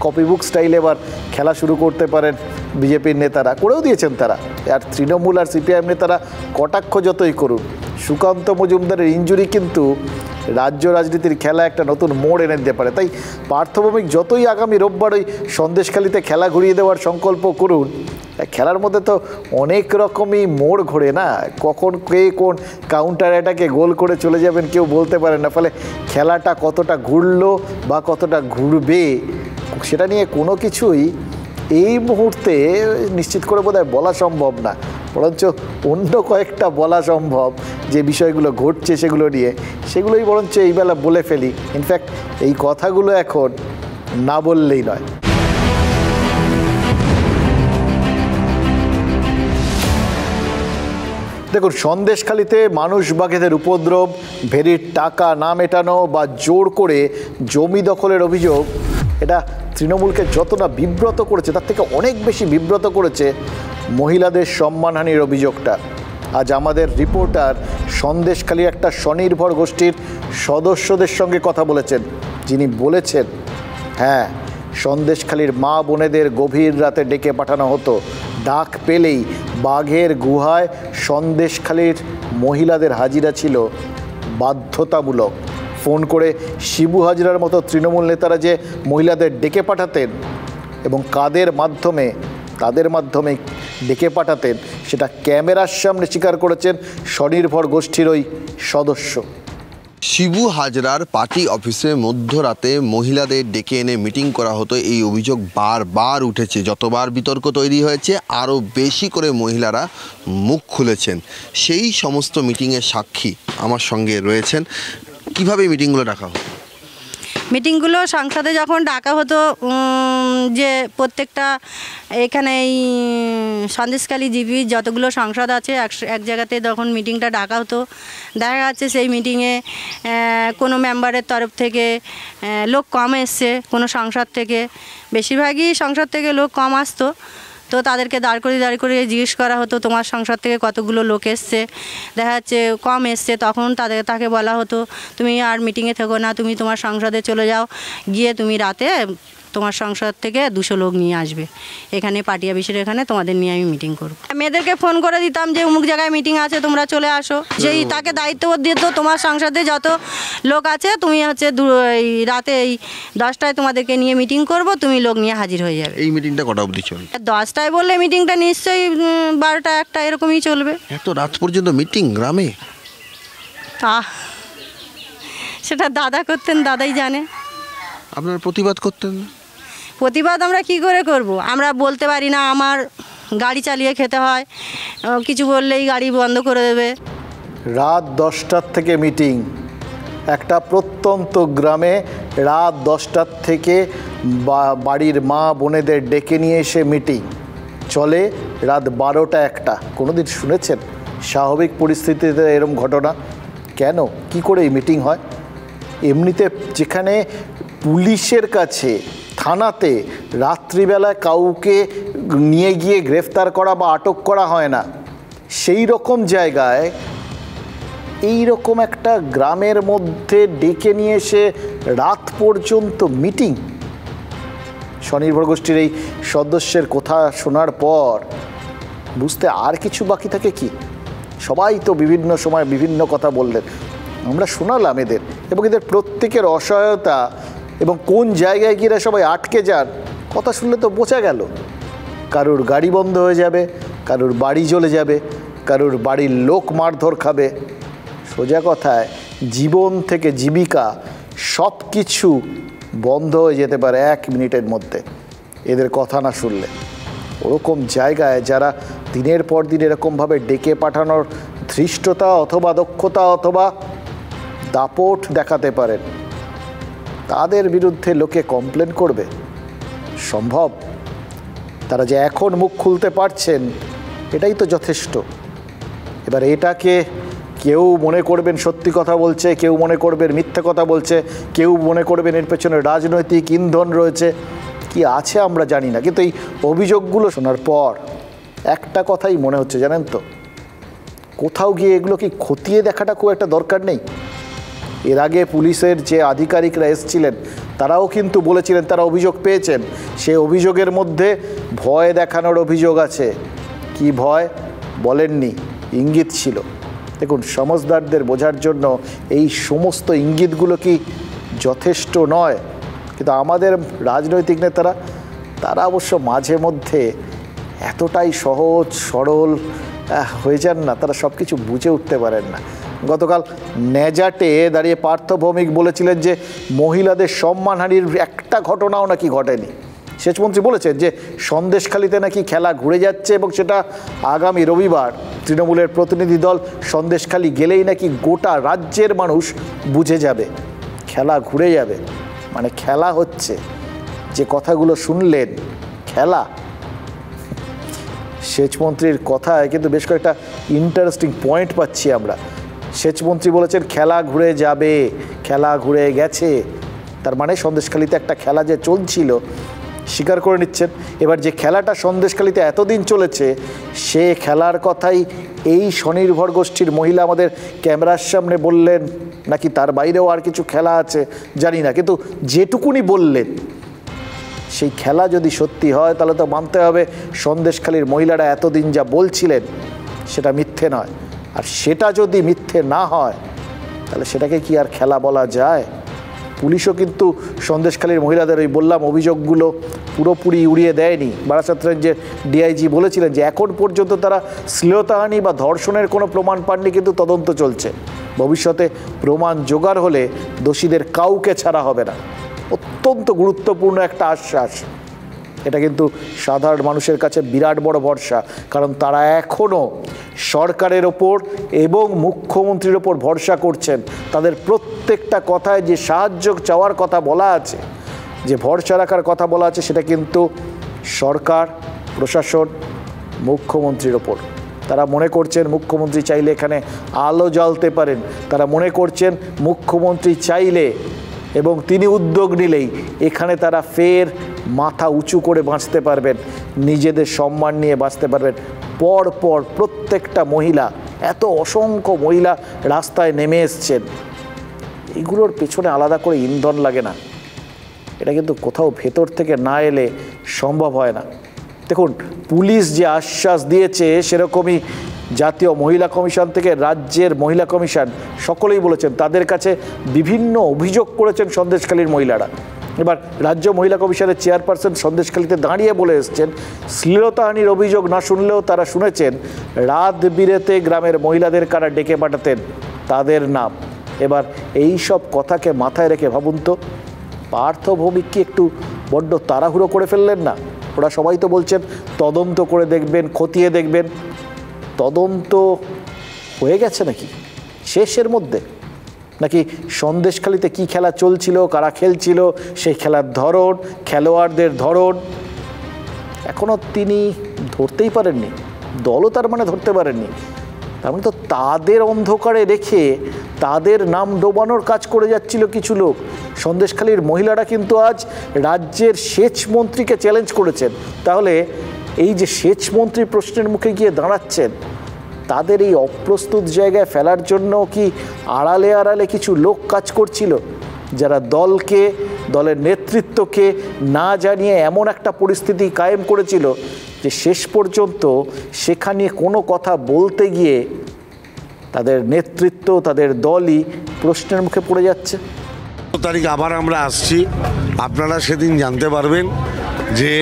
কপিবুক স্টাইলে এবার খেলা শুরু করতে পারেন বিজেপির নেতারা, করেও দিয়েছেন তারা। আর তৃণমূল আর সিপিআইএম নেতারা কটাক্ষ যতই করুন, সুকান্ত মজুমদারের ইনজুরি কিন্তু রাজ্য রাজনীতির খেলা একটা নতুন মোড় এনে দিতে পারে। তাই পার্থভৌমিক যতই আগামী রোববার ওই সন্দেশখালিতে খেলা ঘুরিয়ে দেওয়ার সংকল্প করুন, খেলার মধ্যে তো অনেক রকমই মোড় ঘোরে না, কখন কে কোন কাউন্টার অ্যাটাকে গোল করে চলে যাবেন কেউ বলতে পারেন না। ফলে খেলাটা কতটা ঘুরলো বা কতটা ঘুরবে সেটা নিয়ে কোনো কিছুই এই মুহূর্তে নিশ্চিত করে বোধহয় বলা সম্ভব না, বরঞ্চ অন্য কয়েকটা বলা সম্ভব যে বিষয়গুলো ঘটছে সেগুলো নিয়ে, সেগুলোই বরঞ্চ এইবেলা বলে ফেলি। ইনফ্যাক্ট এই কথাগুলো এখন না বললেই নয়। দেখুন, সন্দেশখালিতে মানুষ বাঘেদের উপদ্রব, ভেরির টাকা না মেটানো বা জোর করে জমি দখলের অভিযোগ, এটা তৃণমূলকে যত না বিব্রত করেছে তার থেকে অনেক বেশি বিব্রত করেছে মহিলাদের সম্মানহানির অভিযোগটা। আজ আমাদের রিপোর্টার সন্দেশখালির একটা স্বনির্ভর গোষ্ঠীর সদস্যদের সঙ্গে কথা বলেছেন, যিনি বলেছেন হ্যাঁ, সন্দেশখালির মা বোনেদের গভীর রাতে ডেকে পাঠানো হতো, ডাক পেলেই বাঘের গুহায় সন্দেশখালির মহিলাদের হাজিরা ছিল বাধ্যতামূলক। ফোন করে শিবু হাজরার মতো তৃণমূল নেতারা যে মহিলাদের ডেকে পাঠাতেন এবং তাদের মাধ্যমে ডেকে পাঠাতেন সেটা ক্যামেরার সামনে স্বীকার করেছেন স্বনির্ভর গোষ্ঠীর ওই সদস্য। শিবু হাজরার পার্টি অফিসে মধ্যরাতে মহিলাদের ডেকে এনে মিটিং করা হতো, এই অভিযোগ বারবার উঠেছে। যতবার বিতর্ক তৈরি হয়েছে আরও বেশি করে মহিলারা মুখ খুলেছেন। সেই সমস্ত মিটিংয়ের সাক্ষী আমার সঙ্গে রয়েছেন। কিভাবে মিটিংগুলো ডাকা হতো? মিটিংগুলো সংসদে যখন ডাকা হতো, যে প্রত্যেকটা এখানে এই সন্দেশখালি জিপি যতগুলো সংসদ আছে এক জায়গাতে তখন মিটিংটা ডাকা হতো। দেখা যাচ্ছে সেই মিটিংয়ে কোনো মেম্বারের তরফ থেকে লোক কম এসছে, কোনো সংসদ থেকে বেশিরভাগই সংসদ থেকে লোক কম আসতো। তো তাদেরকে দাঁড় করে জিজ্ঞেস করা হতো তোমার সংসদ থেকে কতগুলো লোক এসছে, দেখা যাচ্ছে কম এসছে, তখন তাকে বলা হতো তুমি আর মিটিংয়ে থেকো না, তুমি তোমার সংসদে চলে যাও, গিয়ে তুমি রাতে তোমার সংসদ থেকে 200 লোক নিয়ে আসবে, এখানে পার্টি অফিসের এখানে তোমাদের নিয়ে আমি মিটিং করব। মেয়েদেরকে ফোন করে দিতাম যে অমুক জায়গায় মিটিং আছে, তোমরা চলে আসো। যেই তাকে দায়িত্ব দিত তোমার সংসদে যত লোক আছে তুমি হচ্ছে রাতে এই 10টায় তোমাদেরকে নিয়ে মিটিং করব, তুমি লোক নিয়ে হাজির হয়ে যাবে। এই মিটিংটা কটা অবধি চলবে? 10টায় বললে মিটিংটা নিশ্চয়ই 12টা 1টা এরকমই চলবে। এত রাত পর্যন্ত মিটিং গ্রামে? সেটা দাদা করতেন, দাদাই জানে। আপনারা প্রতিবাদ করতেন? প্রতিবাদ আমরা কি করে করব, আমরা বলতে পারি না, আমার গাড়ি চালিয়ে খেতে হয়, কিছু বললেই গাড়ি বন্ধ করে দেবে। রাত 10টার থেকে মিটিং, একটা প্রত্যন্ত গ্রামে রাত 10টার থেকে বাড়ির মা বোনেদের ডেকে নিয়ে এসে মিটিং চলে রাত 12টা 1টা। কোনোদিন শুনেছেন স্বাভাবিক পরিস্থিতিতে এরকম ঘটনা? কেন, কি করে এই মিটিং হয়? এমনিতে যেখানে পুলিশের কাছে থানাতে রাত্রিবেলায় কাউকে নিয়ে গিয়ে গ্রেফতার করা বা আটক করা হয় না, সেই রকম জায়গায় এই রকম একটা গ্রামের মধ্যে ডেকে নিয়ে এসে রাত পর্যন্ত মিটিং, স্বনির্ভর গোষ্ঠীর এই সদস্যের কথা শোনার পর বুঝতে আর কিছু বাকি থাকে কি? সবাই তো বিভিন্ন সময় বিভিন্ন কথা বললেন, আমরা শোনালাম এদের, এবং এদের প্রত্যেকের অসহায়তা এবং কোন জায়গায় গিয়ে সবাই আটকে যান কথা শুনলে তো বোঝা গেল। কারুর গাড়ি বন্ধ হয়ে যাবে, কারুর বাড়ি জ্বলে যাবে, কারুর বাড়ির লোক মারধর খাবে। সোজা কথায় জীবন থেকে জীবিকা সব কিছু বন্ধ হয়ে যেতে পারে 1 মিনিটের মধ্যে এদের কথা না শুনলে। ওরকম জায়গায় যারা দিনের পর দিন এরকমভাবে ডেকে পাঠানোর ধৃষ্টতা অথবা দক্ষতা অথবা দাপট দেখাতে পারেন, তাদের বিরুদ্ধে লোকে কমপ্লেন করবে সম্ভব? তারা যে এখন মুখ খুলতে পারছেন এটাই তো যথেষ্ট। এবার এটাকে কেউ মনে করবেন সত্যি কথা বলছে, কেউ মনে করবেন মিথ্যা কথা বলছে, কেউ মনে করবেন এর পেছনে রাজনৈতিক ইন্ধন রয়েছে, কি আছে আমরা জানি না। কিন্তু এই অভিযোগগুলো শোনার পর একটা কথাই মনে হচ্ছে, জানেন তো, কোথাও গিয়ে এগুলো কি খতিয়ে দেখাটা খুব একটা দরকার নেই? এর আগে পুলিশের যে আধিকারিকরা এসেছিলেন তারাও কিন্তু বলেছিলেন তারা অভিযোগ পেয়েছেন, সে অভিযোগের মধ্যে ভয় দেখানোর অভিযোগ আছে। কি ভয় বলেননি, ইঙ্গিত ছিল। দেখুন, সমজদারদের বোঝার জন্য এই সমস্ত ইঙ্গিতগুলো কি যথেষ্ট নয়? কিন্তু আমাদের রাজনৈতিক নেতারা তারা অবশ্য মাঝে মধ্যে এতটাই সহজ সরল হয়ে যান না, তারা সব কিছু বুঝে উঠতে পারেন না। গতকাল নেজাটে দাঁড়িয়ে পার্থ ভৌমিক বলেছিলেন যে মহিলাদের সম্মানহানির একটা ঘটনাও নাকি ঘটেনি। সেচমন্ত্রী বলেছেন যে সন্দেশখালিতে নাকি খেলা ঘুরে যাচ্ছে এবং সেটা আগামী রবিবার তৃণমূলের প্রতিনিধি দল সন্দেশখালি গেলেই নাকি গোটা রাজ্যের মানুষ বুঝে যাবে খেলা ঘুরে যাবে, মানে খেলা হচ্ছে। যে কথাগুলো শুনলেন খেলা, সেচমন্ত্রীর কথায় কিন্তু বেশ কয়েকটা ইন্টারেস্টিং পয়েন্ট পাচ্ছি আমরা। সেচমন্ত্রী বলেছেন খেলা ঘুরে যাবে, খেলা ঘুরে গেছে, তার মানে সন্দেশখালিতে একটা খেলা যে চলছিল স্বীকার করে নিচ্ছেন। এবার যে খেলাটা সন্দেশখালিতে এতদিন চলেছে সে খেলার কথাই এই স্বনির্ভর গোষ্ঠীর মহিলা আমাদের ক্যামেরার সামনে বললেন, নাকি তার বাইরেও আর কিছু খেলা আছে জানি না, কিন্তু যেটুকুনি বললেন সেই খেলা যদি সত্যি হয় তাহলে তো মানতে হবে সন্দেশখালির মহিলারা এতদিন যা বলছিলেন সেটা মিথ্যে নয়। আর সেটা যদি মিথ্যে না হয় তাহলে সেটাকে কি আর খেলা বলা যায়? পুলিশও কিন্তু সন্দেশখালির মহিলাদের ওই বললাম অভিযোগগুলো পুরোপুরি উড়িয়ে দেয়নি। বারাসাত রেঞ্জের ডিআইজি বলেছিলেন যে এখন পর্যন্ত তারা শ্লীলতাহানি বা ধর্ষণের কোনো প্রমাণ পাননি, কিন্তু তদন্ত চলছে। ভবিষ্যতে প্রমাণ জোগাড় হলে দোষীদের কাউকে ছাড়া হবে না। অত্যন্ত গুরুত্বপূর্ণ একটা আশ্বাস। এটা কিন্তু সাধারণ মানুষের কাছে বিরাট বড় ভরসা, কারণ তারা এখনও সরকারের ওপর এবং মুখ্যমন্ত্রীর ওপর ভরসা করছেন। তাদের প্রত্যেকটা কথায় যে সাহায্য চাওয়ার কথা বলা আছে, যে ভরসা রাখার কথা বলা আছে, সেটা কিন্তু সরকার, প্রশাসন, মুখ্যমন্ত্রীর ওপর। তারা মনে করছেন মুখ্যমন্ত্রী চাইলে এখানে আলো জ্বালতে পারেন, তারা মনে করছেন মুখ্যমন্ত্রী চাইলে এবং তিনি উদ্যোগ নিলেই এখানে তারা ফের মাথা উঁচু করে বাঁচতে পারবেন, নিজেদের সম্মান নিয়ে বাঁচতে পারবেন। পর পর প্রত্যেকটা মহিলা, এত অসংখ্য মহিলা রাস্তায় নেমে এসছেন, এগুলোর পেছনে আলাদা করে ইন্ধন লাগে না। এটা কিন্তু কোথাও ভেতর থেকে না এলে সম্ভব হয় না। দেখুন, পুলিশ যে আশ্বাস দিয়েছে সেরকমই জাতীয় মহিলা কমিশন থেকে রাজ্যের মহিলা কমিশন সকলেই বলেছেন তাদের কাছে বিভিন্ন অভিযোগ করেছেন সন্দেশখালীর মহিলারা। এবার রাজ্য মহিলা কমিশনের চেয়ারপারসন সন্দেশখালীতে দাঁড়িয়ে বলে এসছেন শ্লীলতাহানির অভিযোগ না শুনলেও তারা শুনেছেন রাত বিরেতে গ্রামের মহিলাদের কারা ডেকে পাঠাতেন তাদের নাম। এবার এই সব কথাকে মাথায় রেখে ভাবুন তো, পার্থ ভৌমিক কি একটু বড্ড তাড়াহুড়ো করে ফেললেন না? ওরা সবাই তো বলছেন তদন্ত করে দেখবেন, খতিয়ে দেখবেন। তদন্ত হয়ে গেছে নাকি শেষের মধ্যে? নাকি সন্দেশখালিতে কি খেলা চলছিল, কারা খেলছিল, সেই খেলার ধরন, খেলোয়াড়দের ধরন এখনও তিনি ধরতেই পারেননি, দলও তার মানে ধরতে পারেননি। তার মানে তো তাদের অন্ধকারে রেখে তাদের নাম ডোবানোর কাজ করে যাচ্ছিল কিছু লোক। সন্দেশখালীর মহিলারা কিন্তু আজ রাজ্যের সেচ মন্ত্রীকে চ্যালেঞ্জ করেছেন। তাহলে এই যে সেচ মন্ত্রী প্রশ্নের মুখে গিয়ে দাঁড়াচ্ছেন, তাদের এই অপ্রস্তুত জায়গায় ফেলার জন্য কি আড়ালে আড়ালে কিছু লোক কাজ করছিল, যারা দলকে দলের নেতৃত্বকে না জানিয়ে এমন একটা পরিস্থিতি কায়েম করেছিল যে শেষ পর্যন্ত সেখানে কোনো কথা বলতে গিয়ে তাদের নেতৃত্ব, তাদের দলই প্রশ্নের মুখে পড়ে যাচ্ছে। তারিখ আবার আমরা আসছি, আপনারা সেদিন জানতে পারবেন যে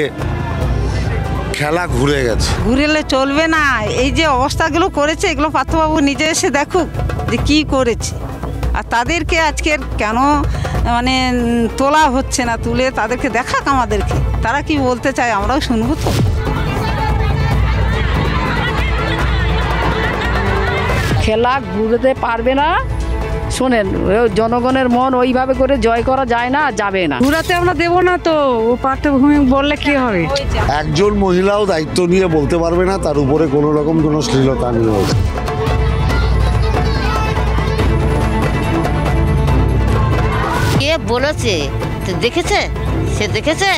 খেলা ঘুরে গেছে। ঘুরেলে চলবে না, এই যে অবস্থাগুলো করেছে এগুলো পার্থবাবু নিজে এসে দেখুক যে কী করেছে, আর তাদেরকে আজকের কেন মানে তোলা হচ্ছে না, তুলে তাদেরকে দেখাক আমাদেরকে, তারা কি বলতে চায় আমরাও শুনবো তো। খেলা ঘুরতে পারবে না, শোনেন জনগণের মন ওইভাবে করে জয় করা যায় না, যাবে না। ঘুরাতে আমরা দেবো না তো, ও পার্থভূমি বললে কি হবে। একজন মহিলাও দায়িত্ব নিয়ে বলতে পারবে না তার উপরে কোনো রকম কোনো শ্লীলতা নিয়ে। কে বলেছে দেখেছে, সে দেখেছে,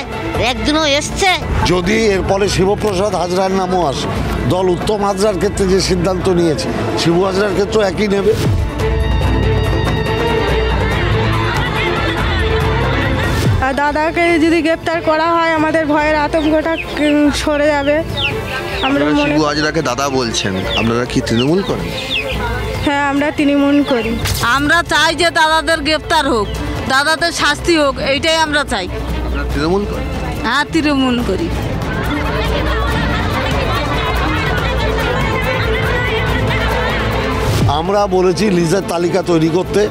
একদিনও এসছে। যদি এরপরে শিবপ্রসাদ হাজরার নামও আসে, দল উত্তম হাজরার ক্ষেত্রে যে সিদ্ধান্ত নিয়েছে শিবু হাজরার ক্ষেত্রেও একই নেবে। আর দাদাকে যদি গ্রেপ্তার করা হয় আমাদের ভয়ের আতঙ্কটা সরে যাবে। আমরা শিবু হাজরাকে দাদা বলছেন, আপনারা কি তৃণমূল করেন? হ্যাঁ, আমরা তৃণমূল করি। আমরা চাই যে দাদাদের গ্রেপ্তার হোক, দাদাদের শাস্তি হোক, এইটাই আমরা চাই। আপনারা তৃণমূল করেন? হ্যাঁ, তৃণমূল করি। আমরা বলেছি লিজের তালিকা তৈরি করতে,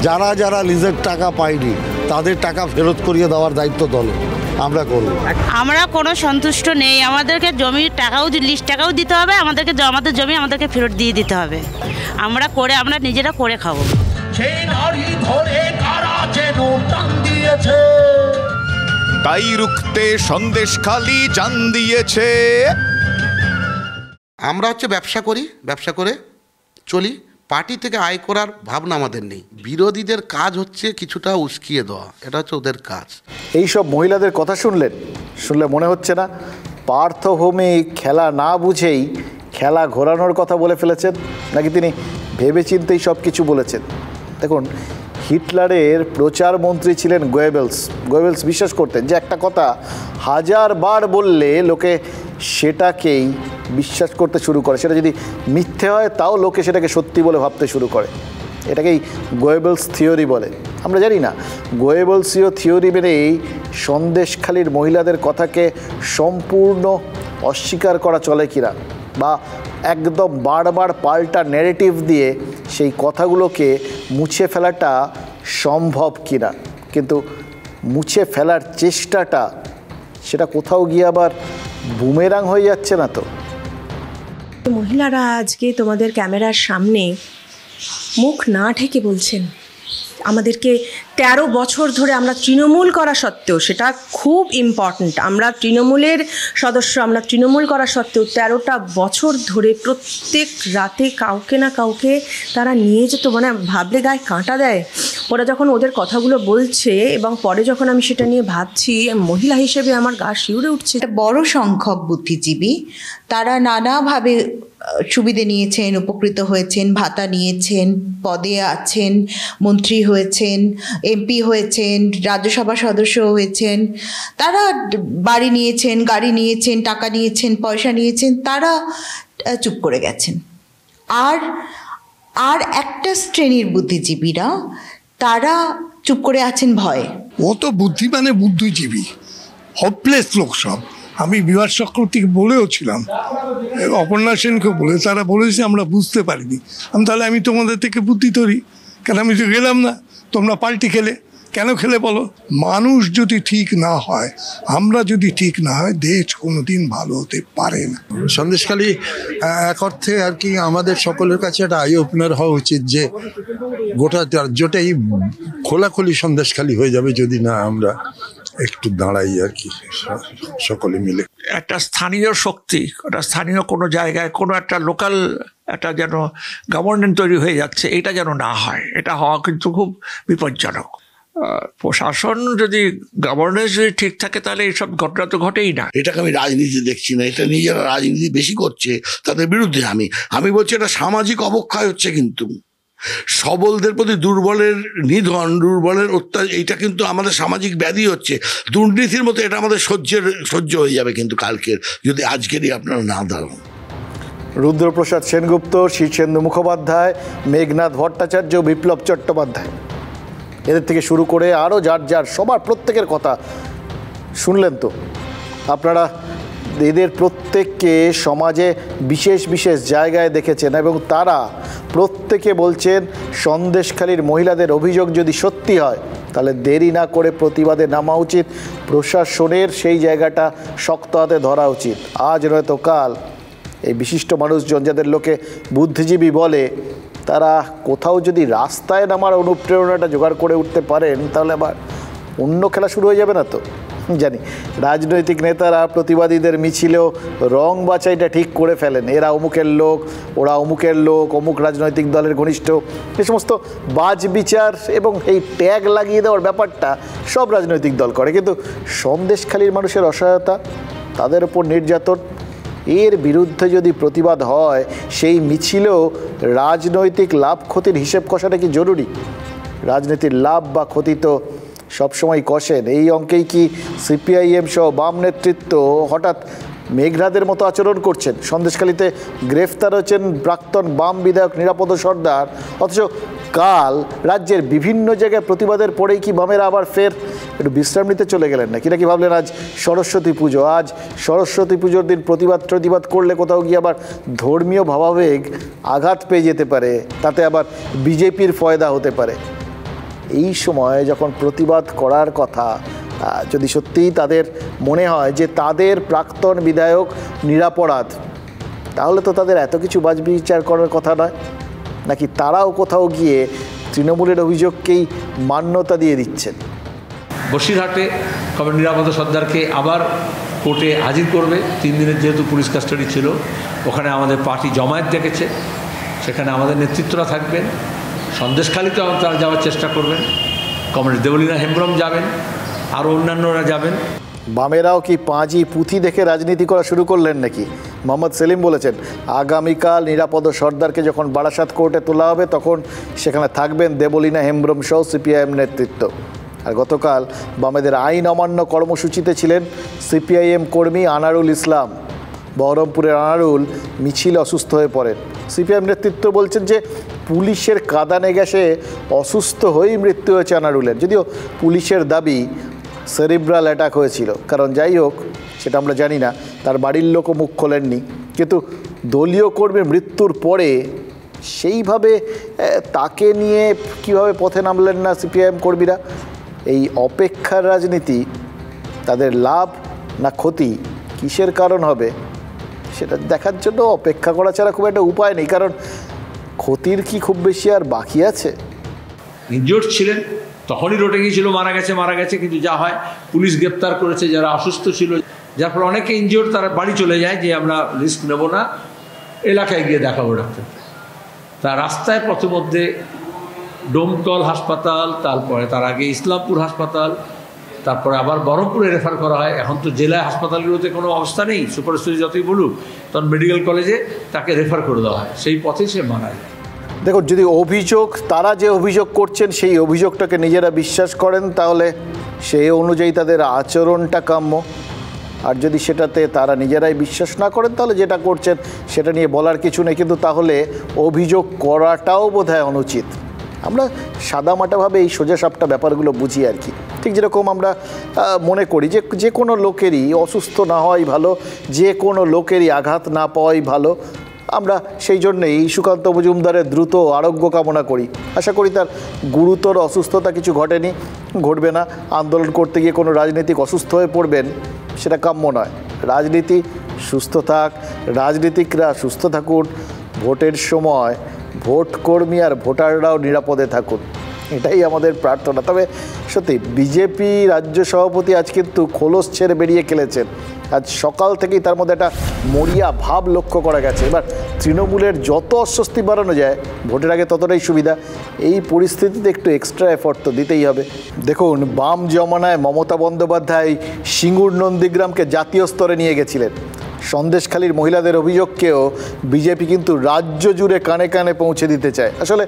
যারা যারা লিজের টাকা পায়নি তাদের টাকা ফেরত করিয়ে দেওয়ার দায়িত্ব দলে আমরা করব। আমরা কোনো সন্তুষ্ট নেই, আমাদেরকে জমির টাকাও লিস্ট টাকাও দিতে হবে, আমাদের জমি আমাদেরকে ফেরত দিয়ে দিতে হবে। আমরা নিজেরা করে খাবো। সেই নারী ধরে কারা যেন টান দিয়েছে, তাই রুখতে সন্দেশখালি জান দিয়েছে। আমরা ব্যবসা করি, ব্যবসা করে চলি, পার্টি থেকে আয় করার ভাবনা আমাদের নেই। বিরোধীদের কাজ হচ্ছে কিছুটা উস্কিয়ে দেওয়া, এটা হচ্ছে ওদের কাজ। এই সব মহিলাদের কথা শুনলে মনে হচ্ছে না পার্থভৌমিক খেলা না বুঝেই খেলা ঘোরানোর কথা বলে ফেলেছেন, নাকি তিনি ভেবেচিন্তেই সব কিছু বলেছেন? দেখুন, হিটলারের প্রচার মন্ত্রী ছিলেন গোয়েবেলস বিশ্বাস করতেন যে একটা কথা হাজারবার বললে লোকে সেটাকেই বিশ্বাস করতে শুরু করে, সেটা যদি মিথ্যে হয় তাও লোকে সেটাকে সত্যি বলে ভাবতে শুরু করে। এটাকেই গোয়েবেলস থিওরি বলে। আমরা জানি না গোয়েবেলসীয় থিওরি মেনেই সন্দেশখালির মহিলাদের কথাকে সম্পূর্ণ অস্বীকার করা চলে কিনা, বা একদম বারবার পাল্টা ন্যারেটিভ দিয়ে সেই কথাগুলোকে মুছে ফেলাটা সম্ভব কিনা। কিন্তু মুছে ফেলার চেষ্টাটা সেটা কোথাও গিয়ে আবার বুমেরাং হয়ে যাচ্ছে না তো? মহিলারা আজকে তোমাদের ক্যামেরার সামনে মুখ না ঢেকে বলছেন আমাদেরকে 13 বছর ধরে আমরা তৃণমূল করা সত্ত্বেও, সেটা খুব ইম্পর্ট্যান্ট, আমরা তৃণমূলের সদস্য, আমরা তৃণমূল করা সত্ত্বেও 13টা বছর ধরে প্রত্যেক রাতে কাউকে না কাউকে তারা নিয়ে যেত, মানে ভাবলে গায়ে কাঁটা দেয়। ওরা যখন ওদের কথাগুলো বলছে এবং পরে যখন আমি সেটা নিয়ে ভাবছি, মহিলা হিসেবে আমার গা শিউরে উঠছে। একটা বড় সংখ্যক বুদ্ধিজীবী তারা নানাভাবে সুবিধে নিয়েছেন, উপকৃত হয়েছেন, ভাতা নিয়েছেন, পদে আছেন, মন্ত্রী হয়েছেন, এমপি হয়েছেন, রাজ্যসভা সদস্য হয়েছেন, তারা বাড়ি নিয়েছেন, গাড়ি নিয়েছেন, টাকা নিয়েছেন, পয়সা নিয়েছেন, তারা চুপ করে গেছেন। আর একটা শ্রেণীর বুদ্ধিজীবীরা তারা চুপ করে আছেন ভয়ে। ও তো বুদ্ধিজীবী, হপলেস লোক সব। আমি বিভাস চক্রবর্তীকে বলেও ছিলাম, অপর্ণা সেনকে বলে, তারা বলেছে আমরা বুঝতে পারিনি। তাহলে আমি তোমাদের থেকে বুদ্ধি ধরি কেন? আমি তো গেলাম না, তোমরা পাল্টি খেলে কেন খেলে বলো? মানুষ যদি ঠিক না হয়, আমরা যদি ঠিক না হয়, দেশ কোনোদিন ভালো হতে পারে না। সন্দেশখালি এক অর্থে আর কি আমাদের সকলের কাছে একটা আই ওপেনার হওয়া উচিত যে গোটা রাজ্যটাই খোলাখুলি সন্দেশখালি হয়ে যাবে যদি না আমরা একটু দাঁড়াই আর কি সকলে মিলে। একটা স্থানীয় শক্তি, একটা স্থানীয় কোনো জায়গায় কোনো একটা লোকাল একটা যেন গভর্নমেন্ট তৈরি হয়ে যাচ্ছে, এটা যেন না হয়। এটা হওয়া কিন্তু খুব বিপজ্জনক। প্রশাসন যদি গভর্নেন্স যদি ঠিক থাকে তাহলে এইসব ঘটনা তো ঘটেই না। এটাকে আমি রাজনীতি দেখছি না, এটা নিয়ে যারা রাজনীতি বেশি করছে তাদের বিরুদ্ধে আমি বলছি এটা সামাজিক অবক্ষয় হচ্ছে। কিন্তু সবলদের প্রতি দুর্বলের নিধন, দুর্বলের অত্যাচার, এইটা কিন্তু আমাদের সামাজিক ব্যাধি হচ্ছে। দুর্নীতির মতো এটা আমাদের সহ্য হয়ে যাবে কিন্তু কালকের, যদি আজকেরই আপনারা না দাঁড়ান। রুদ্রপ্রসাদ সেনগুপ্ত, শীর্ষেন্দু মুখোপাধ্যায়, মেঘনাথ ভট্টাচার্য, বিপ্লব চট্টোপাধ্যায়, এদের থেকে শুরু করে আরও যার সবার প্রত্যেকের কথা শুনলেন তো আপনারা। এদের প্রত্যেককে সমাজে বিশেষ বিশেষ জায়গায় দেখেছেন এবং তারা প্রত্যেকে বলছেন সন্দেশখালীর মহিলাদের অভিযোগ যদি সত্যি হয় তাহলে দেরি না করে প্রতিবাদে নামা উচিত, প্রশাসনের সেই জায়গাটা শক্ত হাতে ধরা উচিত। আজ নয়তো কাল এই বিশিষ্ট মানুষজন, যাদের লোকে বুদ্ধিজীবী বলে, তারা কোথাও যদি রাস্তায় নামার অনুপ্রেরণাটা জোগাড় করে উঠতে পারেন তাহলে আবার অন্য খেলা শুরু হয়ে যাবে না তো। জানি রাজনৈতিক নেতারা প্রতিবাদীদের মিছিলেও রং বাছাইটা ঠিক করে ফেলেন, এরা অমুকের লোক, ওরা অমুকের লোক, অমুক রাজনৈতিক দলের ঘনিষ্ঠ, এই সমস্ত বাজ বিচার এবং এই ট্যাগ লাগিয়ে দেওয়ার ব্যাপারটা সব রাজনৈতিক দল করে। কিন্তু সন্দেশখালীর মানুষের অসহায়তা, তাদের ওপর নির্যাতন, এর বিরুদ্ধে যদি প্রতিবাদ হয়, সেই মিছিলেও রাজনৈতিক লাভ ক্ষতির হিসেব কষাটা কি জরুরি? রাজনীতির লাভ বা ক্ষতি তো সবসময় কষেন। এই অঙ্কেই কি সিপিআইএম সহ বাম নেতৃত্ব হঠাৎ মেঘনাদের মতো আচরণ করছেন? সন্দেশখালীতে গ্রেফতার হচ্ছেন প্রাক্তন বাম বিধায়ক নিরাপদ সর্দার, অথচ কাল রাজ্যের বিভিন্ন জায়গায় প্রতিবাদের পরেই কি বামেরা আবার ফের একটু বিশ্রাম নিতে চলে গেলেন নাকি? নাকি ভাবলেন আজ সরস্বতী পুজো, আজ সরস্বতী পুজোর দিন প্রতিবাদ করলে কোথাও গিয়ে আবার ধর্মীয় ভাবাবেগ আঘাত পেয়ে যেতে পারে, তাতে আবার বিজেপির ফয়দা হতে পারে। এই সময় যখন প্রতিবাদ করার কথা, যদি সত্যিই তাদের মনে হয় যে তাদের প্রাক্তন বিধায়ক নিরাপরাধ, তাহলে তো তাদের এত কিছু বাছবিচার করার কথা নয়। নাকি তারাও কোথাও গিয়ে তৃণমূলের অভিযোগকেই মান্যতা দিয়ে দিচ্ছেন? বসিরহাটে কমরেড নিরাপদ সর্দারকে আবার কোর্টে হাজির করবে, 3 দিনের যেহেতু পুলিশ কাস্টাডি ছিল, ওখানে আমাদের পার্টি জমায়েত ডেকেছে, সেখানে আমাদের নেতৃত্বরা থাকবেন। সন্দেশখালীতেও তারা যাওয়ার চেষ্টা করবেন, কমরেড দেবলীনা হেমব্রম যাবেন, আরও অন্যান্যরা যাবেন। বামেরাও কি পাঁজি পুঁথি দেখে রাজনীতি করা শুরু করলেন নাকি? মোহাম্মদ সেলিম বলেছেন আগামীকাল নিরাপদ সর্দারকে যখন বারাসাত কোর্টে তোলা হবে তখন সেখানে থাকবেন দেবলীনা হেমব্রম সহ সিপিআইএম নেতৃত্ব। আর গতকাল বামেদের আইন অমান্য কর্মসূচিতে ছিলেন সিপিআইএম কর্মী আনারুল ইসলাম। বহরমপুরের আনারুল মিছিল অসুস্থ হয়ে পড়েন। সিপিআইএম নেতৃত্ব বলছেন যে পুলিশের কাঁদানে গ্যাসে অসুস্থ হয়েই মৃত্যু হয়েছে আনারুলের, যদিও পুলিশের দাবি সেরিব্রাল অ্যাটাক হয়েছিল। কারণ যাই হোক, সেটা আমরা জানি না, তার বাড়ির লোকও মুখ খোলেননি। কিন্তু দলীয় কর্মীর মৃত্যুর পরে সেইভাবে তাকে নিয়ে কিভাবে পথে নামলেন না সিপিআইএম কর্মীরা? এই অপেক্ষার রাজনীতি তাদের লাভ না ক্ষতি, কিসের কারণ হবে সেটা দেখার জন্য অপেক্ষা করা ছাড়া খুব একটা উপায় নেই। কারণ ক্ষতির কি খুব বেশি আর বাকি আছে? ইনজোর্ড ছিলেন তখনই রটে গিয়েছিল মারা গেছে, কিন্তু যা হয় পুলিশ গ্রেপ্তার করেছে যারা অসুস্থ ছিল, যার ফলে অনেকে ইনজোর্ড তারা বাড়ি চলে যায় যে আমরা রিস্ক নেব না, এলাকায় গিয়ে দেখাবো ডাক্তার। তা রাস্তায় পথমধ্যে ডোমকল হাসপাতাল, তারপরে তার আগে ইসলামপুর হাসপাতাল, তারপরে আবার বহরমপুরে রেফার করা হয়। এখন তো জেলায় হাসপাতালগুলোতে কোনো অবস্থা নেই, সুপার স্পেশালিটি যতই বলুক, তখন মেডিকেল কলেজে তাকে রেফার করে দেওয়া হয়, সেই পথে সে মারা যায়। দেখুন, যদি অভিযোগ, তারা যে অভিযোগ করছেন সেই অভিযোগটাকে নিজেরা বিশ্বাস করেন তাহলে সেই অনুযায়ী তাদের আচরণটা কাম্য। আর যদি সেটাতে তারা নিজেরাই বিশ্বাস না করেন তাহলে যেটা করছেন সেটা নিয়ে বলার কিছু নেই, কিন্তু তাহলে অভিযোগ করাটাও বোধহয় অনুচিত। আমরা সাদামাটাভাবে এই সোজাসাপটা ব্যাপারগুলো বুঝি আর কি। ঠিক যেরকম আমরা মনে করি যে কোনো লোকেরই অসুস্থ না হওয়াই ভালো, যে কোনো লোকেরই আঘাত না পাওয়াই ভালো। আমরা সেই জন্যেই সুকান্ত মজুমদারের দ্রুত আরোগ্য কামনা করি। আশা করি তার গুরুতর অসুস্থতা কিছু ঘটেনি, ঘটবে না। আন্দোলন করতে গিয়ে কোনো রাজনীতিক অসুস্থ হয়ে পড়বেন, সেটা কাম্য নয়। রাজনীতি সুস্থ থাক, রাজনীতিকরা সুস্থ থাকুন, ভোটের সময় ভোট কর্মী আর ভোটাররাও নিরাপদে থাকুন, এটাই আমাদের প্রার্থনা। তবে সত্যি বিজেপি রাজ্য সভাপতি আজ কিন্তু খোলস ছেড়ে বেরিয়ে খেলেছেন। আজ সকাল থেকেই তার মধ্যে একটা মরিয়া ভাব লক্ষ্য করা গেছে। এবার তৃণমূলের যত অস্বস্তি বাড়ানো যায় ভোটের আগে ততটাই সুবিধা। এই পরিস্থিতিতে একটু এক্সট্রা এফর্ট তো দিতেই হবে। দেখুন, বাম জমানায় মমতা বন্দ্যোপাধ্যায় সিঙ্গুর নন্দীগ্রামকে জাতীয় স্তরে নিয়ে গেছিলেন। সন্দেশখালীর মহিলাদের অভিযোগকেও বিজেপি কিন্তু রাজ্য জুড়ে কানে কানে পৌঁছে দিতে চায়। আসলে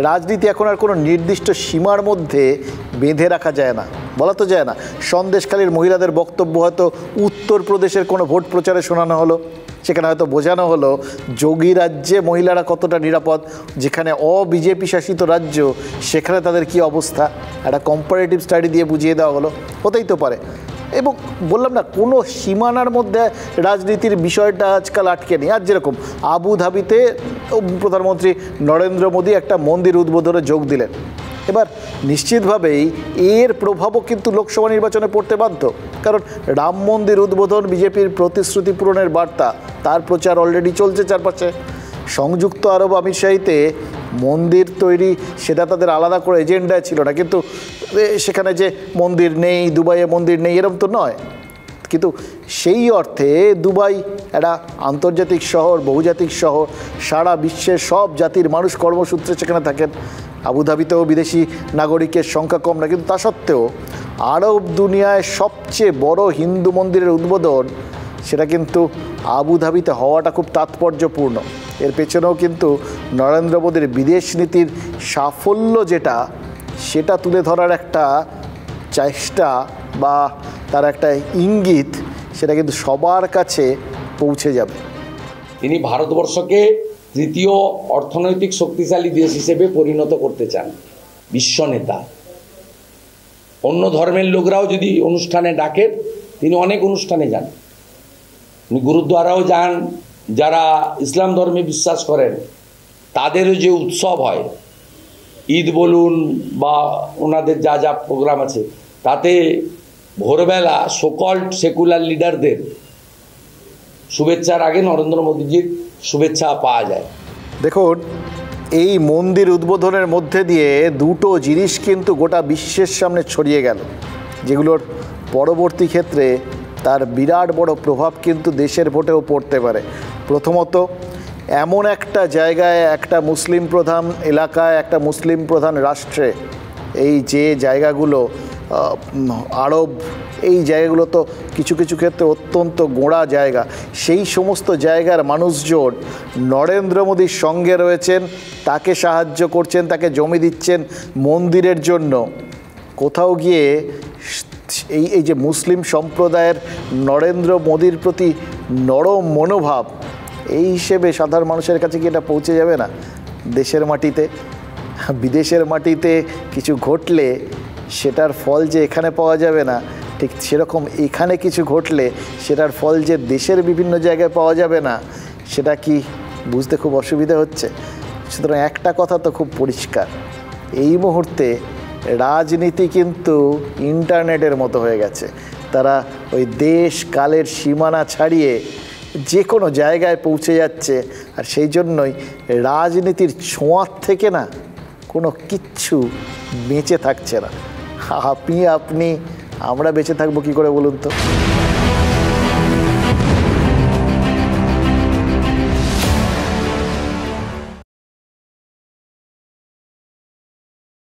রাজনীতি এখন আর কোনো নির্দিষ্ট সীমার মধ্যে বেঁধে রাখা যায় না, বলা তো যায় না। সন্দেশখালীর মহিলাদের বক্তব্য হয়তো উত্তরপ্রদেশের কোনো ভোট প্রচারে শোনানো হলো, সেখানে হয়তো বোঝানো হলো যোগী রাজ্যে মহিলারা কতটা নিরাপদ, যেখানে বিজেপি শাসিত রাজ্য সেখানে তাদের কি অবস্থা, একটা কম্পারেটিভ স্টাডি দিয়ে বুঝিয়ে দেওয়া হলো, হতেই তো পারে। এবং বললাম না, কোনো সীমানার মধ্যে রাজনীতির বিষয়টা আজকাল আটকে নেই। আর যেরকম আবুধাবিতে প্রধানমন্ত্রী নরেন্দ্র মোদী একটা মন্দির উদ্বোধনে যোগ দিলেন, এবার নিশ্চিতভাবেই এর প্রভাবও কিন্তু লোকসভা নির্বাচনে পড়তে বাধ্য। কারণ রাম মন্দির উদ্বোধন বিজেপির প্রতিশ্রুতি পূরণের বার্তা, তার প্রচার অলরেডি চলছে চারপাশে। সংযুক্ত আরব আমিরশাহিতে মন্দির তৈরি সেটা তাদের আলাদা করে এজেন্ডায় ছিল না, কিন্তু সেখানে যে মন্দির নেই, দুবাইয়ে মন্দির নেই এরকম তো নয়। কিন্তু সেই অর্থে দুবাই একটা আন্তর্জাতিক শহর, বহুজাতিক শহর, সারা বিশ্বের সব জাতির মানুষ কর্মসূত্রে সেখানে থাকেন। আবুধাবিতেও বিদেশি নাগরিকের সংখ্যা কম না, কিন্তু তা সত্ত্বেও আরব দুনিয়ায় সবচেয়ে বড় হিন্দু মন্দিরের উদ্বোধন সেটা কিন্তু আবুধাবিতে হওয়াটা খুব তাৎপর্যপূর্ণ। এর পেছনেও কিন্তু নরেন্দ্র মোদীর বিদেশ নীতির সাফল্য যেটা, সেটা তুলে ধরার একটা চেষ্টা বা তার একটা ইঙ্গিত, সেটা কিন্তু সবার কাছে পৌঁছে যাবে। তিনি ভারতবর্ষকে তৃতীয় অর্থনৈতিক শক্তিশালী দেশ হিসেবে পরিণত করতে চান, বিশ্ব নেতা। অন্য ধর্মের লোকরাও যদি অনুষ্ঠানে ডাকেন, তিনি অনেক অনুষ্ঠানে যান, উনি গুরুদ্বারাও যান। যারা ইসলাম ধর্মে বিশ্বাস করেন তাদেরও যে উৎসব হয়, ঈদ বলুন বা ওনাদের যা যা প্রোগ্রাম আছে, তাতে ভোরবেলা সকল্ড সেকুলার লিডারদের শুভেচ্ছার আগে নরেন্দ্র মোদীজির শুভেচ্ছা পাওয়া যায়। দেখুন, এই মন্দির উদ্বোধনের মধ্যে দিয়ে দুটো জিনিস কিন্তু গোটা বিশ্বের সামনে ছড়িয়ে গেল, যেগুলোর পরবর্তী ক্ষেত্রে তার বিরাট বড় প্রভাব কিন্তু দেশের ভোটেও পড়তে পারে। প্রথমত, এমন একটা জায়গায়, একটা মুসলিম প্রধান এলাকায়, একটা মুসলিম প্রধান রাষ্ট্রে, এই যে জায়গাগুলো আরব, এই জায়গাগুলো তো কিছু কিছু ক্ষেত্রে অত্যন্ত গোঁড়া জায়গা, সেই সমস্ত জায়গার মানুষজন নরেন্দ্র মোদীর সঙ্গে রয়েছেন, তাকে সাহায্য করছেন, তাকে জমি দিচ্ছেন মন্দিরের জন্য। কোথাও গিয়ে এই যে মুসলিম সম্প্রদায়ের নরেন্দ্র মোদীর প্রতি নরম মনোভাব, এই হিসেবে সাধারণ মানুষের কাছে কি এটা পৌঁছে যাবে না? দেশের মাটিতে, বিদেশের মাটিতে কিছু ঘটলে সেটার ফল যে এখানে পাওয়া যাবে না, ঠিক সেরকম এখানে কিছু ঘটলে সেটার ফল যে দেশের বিভিন্ন জায়গায় পাওয়া যাবে না, সেটা কি বুঝতে খুব অসুবিধা হচ্ছে? সুতরাং একটা কথা তো খুব পরিষ্কার, এই মুহূর্তে রাজনীতি কিন্তু ইন্টারনেটের মতো হয়ে গেছে। তারা ওই দেশ কালের সীমানা ছাড়িয়ে যে কোনো জায়গায় পৌঁছে যাচ্ছে, আর সেই জন্যই রাজনীতির ছোঁয়ার থেকে না কোনো কিচ্ছু বেঁচে থাকছে না। আপনি আমরা বেঁচে থাকবো কী করে বলুন তো?